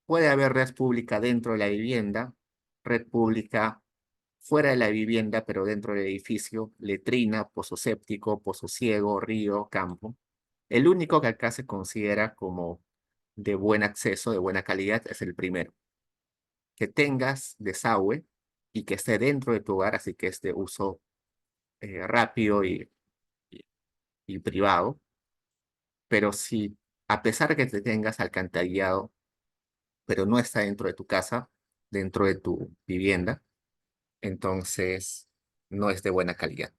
puede haber red pública dentro de la vivienda, red pública fuera de la vivienda, pero dentro del edificio, letrina, pozo séptico, pozo ciego, río, campo. El único que acá se considera como de buen acceso, de buena calidad, es el primero. Que tengas desagüe y que esté dentro de tu hogar, así que es de uso rápido y- y privado. Pero si a pesar que te tengas alcantarillado, pero no está dentro de tu casa, dentro de tu vivienda, entonces no es de buena calidad.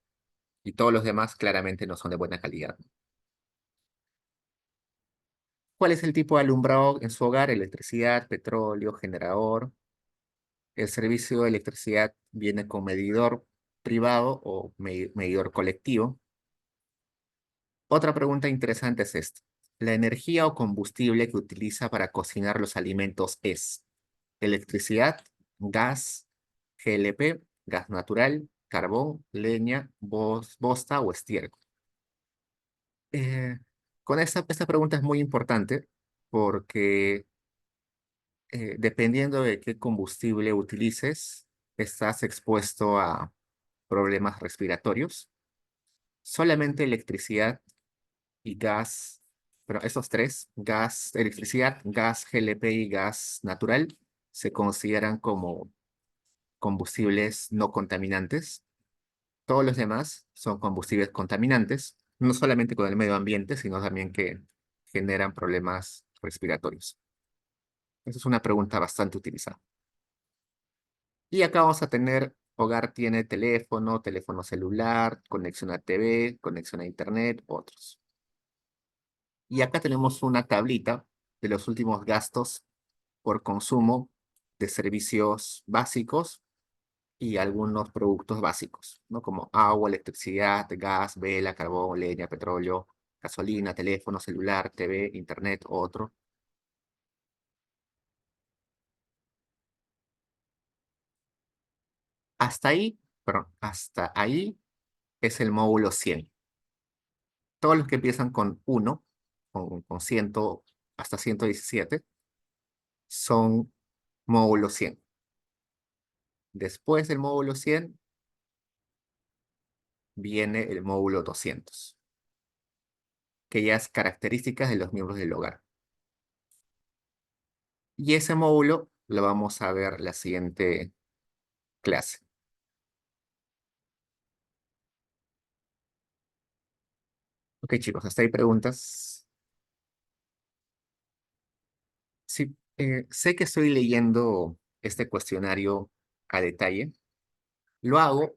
Y todos los demás claramente no son de buena calidad. ¿Cuál es el tipo de alumbrado en su hogar? Electricidad, petróleo, generador. El servicio de electricidad viene con medidor privado o medidor colectivo. Otra pregunta interesante es esta. La energía o combustible que utiliza para cocinar los alimentos es electricidad, gas, GLP, gas natural, carbón, leña, bosta o estiércol. Eh, esta pregunta es muy importante porque dependiendo de qué combustible utilices, estás expuesto a problemas respiratorios. Solamente electricidad y gas, pero esos tres, gas, electricidad, gas GLP y gas natural, se consideran como combustibles no contaminantes. Todos los demás son combustibles contaminantes, no solamente con el medio ambiente, sino también que generan problemas respiratorios. Esa es una pregunta bastante utilizada. Y acá vamos a tener, hogar tiene teléfono, teléfono celular, conexión a TV, conexión a internet, otros. Y acá tenemos una tablita de los últimos gastos por consumo de servicios básicos y algunos productos básicos, ¿no? Como agua, electricidad, gas, vela, carbón, leña, petróleo, gasolina, teléfono, celular, TV, internet, otro. Hasta ahí, perdón, hasta ahí es el módulo 100. Todos los que empiezan con 1, con 100 hasta 117, son módulo 100. Después del módulo 100 viene el módulo 200, que ya es características de los miembros del hogar. Y ese módulo lo vamos a ver la siguiente clase. Ok, chicos, hasta ahí preguntas. Sí, sé que estoy leyendo este cuestionario a detalle. Lo hago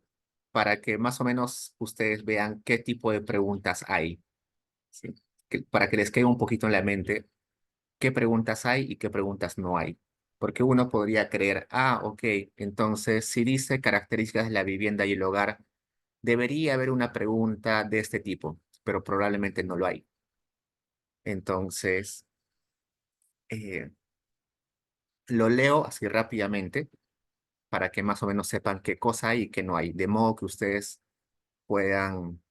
para que más o menos ustedes vean qué tipo de preguntas hay, ¿sí? Para que les quede un poquito en la mente qué preguntas hay y qué preguntas no hay. Porque uno podría creer, ok, entonces si dice características de la vivienda y el hogar, debería haber una pregunta de este tipo, pero probablemente no lo hay. Entonces, eh, lo leo así rápidamente para que más o menos sepan qué cosa hay y qué no hay, de modo que ustedes puedan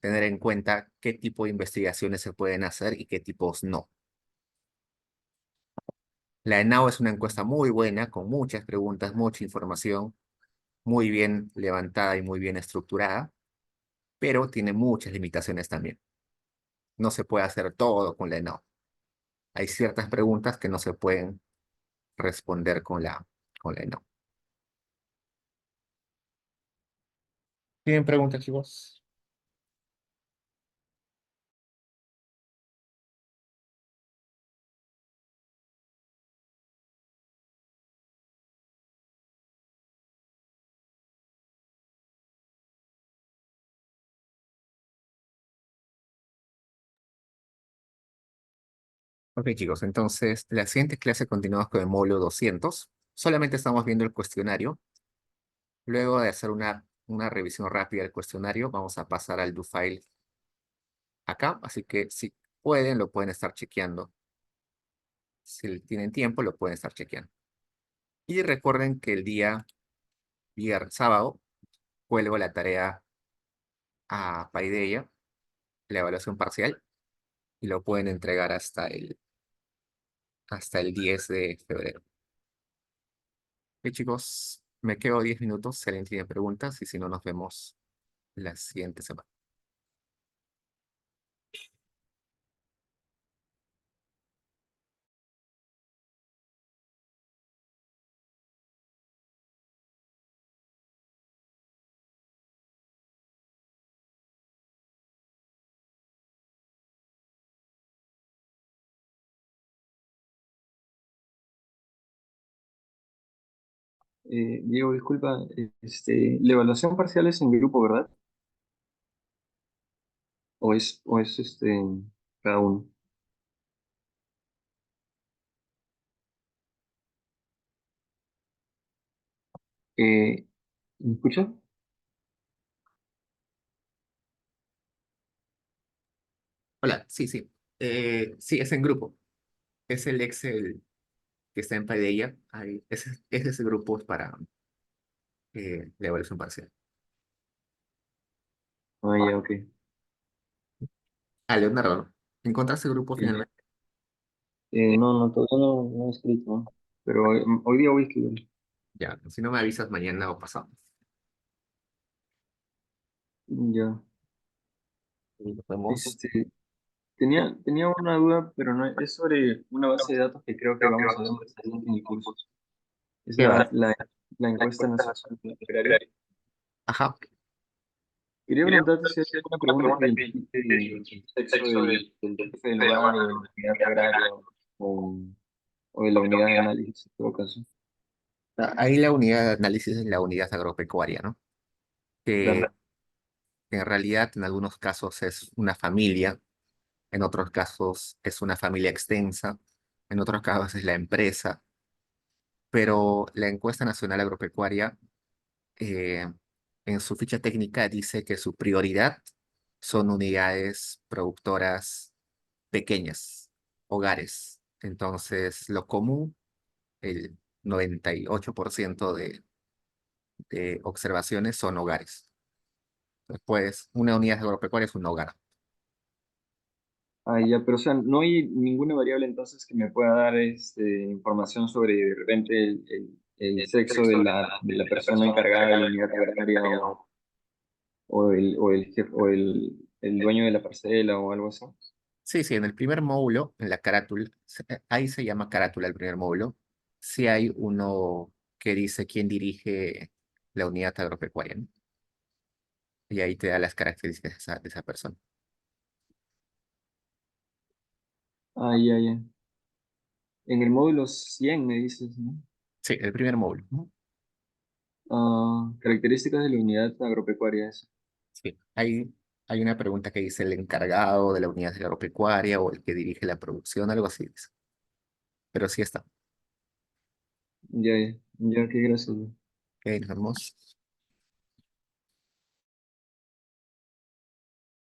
tener en cuenta qué tipo de investigaciones se pueden hacer y qué tipos no. La ENAO es una encuesta muy buena, con muchas preguntas, mucha información, muy bien levantada y muy bien estructurada, pero tiene muchas limitaciones también. no se puede hacer todo con la ENAU. Hay ciertas preguntas que no se pueden responder con la ENAU. ¿Tienen preguntas, chicos? Ok, chicos, entonces la siguiente clase continuamos con el módulo 200. Solamente estamos viendo el cuestionario. Luego de hacer una revisión rápida del cuestionario, vamos a pasar al do file acá. Así que si pueden, lo pueden estar chequeando. Si tienen tiempo, lo pueden estar chequeando. Y recuerden que el día sábado, cuelgo la tarea a Paideia, la evaluación parcial, y lo pueden entregar hasta el 10 de febrero. Ok, chicos, me quedo 10 minutos si alguien tiene preguntas y si no, nos vemos la siguiente semana. Diego, disculpa, la evaluación parcial es en grupo, ¿verdad? ¿O es cada uno? ¿Me escucha? Hola, sí, sí. Sí, es en grupo. Es el Excel que está en Paideia. Ahí, ese grupo es para la evaluación parcial. Ah, ya, ok. Ah, Leonardo, ¿encontraste el grupo Sí. finalmente? No, no, todavía no he escrito, ¿no? Pero hoy día voy a escribir. Ya, si no me avisas mañana o pasado. Ya. Y nos vemos. Este, tenía una duda, pero no es sobre una base de datos que creo que vamos a ver más adelante en el curso. Es ¿Qué va? la encuesta nacional agraria. Ajá. Quería preguntarte si hay alguna pregunta que identifique el sexo del jefe del hogar o de la unidad agraria o, o de la unidad de análisis en todo caso. Ahí la unidad de análisis es la unidad agropecuaria, ¿no? Que Claro. en realidad en algunos casos es una familia, en otros casos es una familia extensa, en otros casos es la empresa, pero la encuesta nacional agropecuaria eh, en su ficha técnica dice que su prioridad son unidades productoras pequeñas, hogares. Entonces, lo común, el 98% de observaciones son hogares. Después, una unidad agropecuaria es un hogar. Ah, ya, pero o sea, no hay ninguna variable entonces que me pueda dar información sobre de repente el sexo de la persona encargada de la unidad agraria o el dueño de la parcela o algo así. Sí, sí, en el primer módulo, en la carátula, ahí se llama carátula el primer módulo, sí hay uno que dice quién dirige la unidad agropecuaria, ¿no? Y ahí te da las características de esa persona. Ah, ya, ya. En el módulo 100 me dices, ¿no? Sí, el primer módulo. Ujú. Ah, características de la unidad agropecuaria. Eso. Sí, hay una pregunta que dice el encargado de la unidad agropecuaria o el que dirige la producción, algo así dice. Pero sí está. Ya, ya, ya, qué gracias. Ok, nos vemos.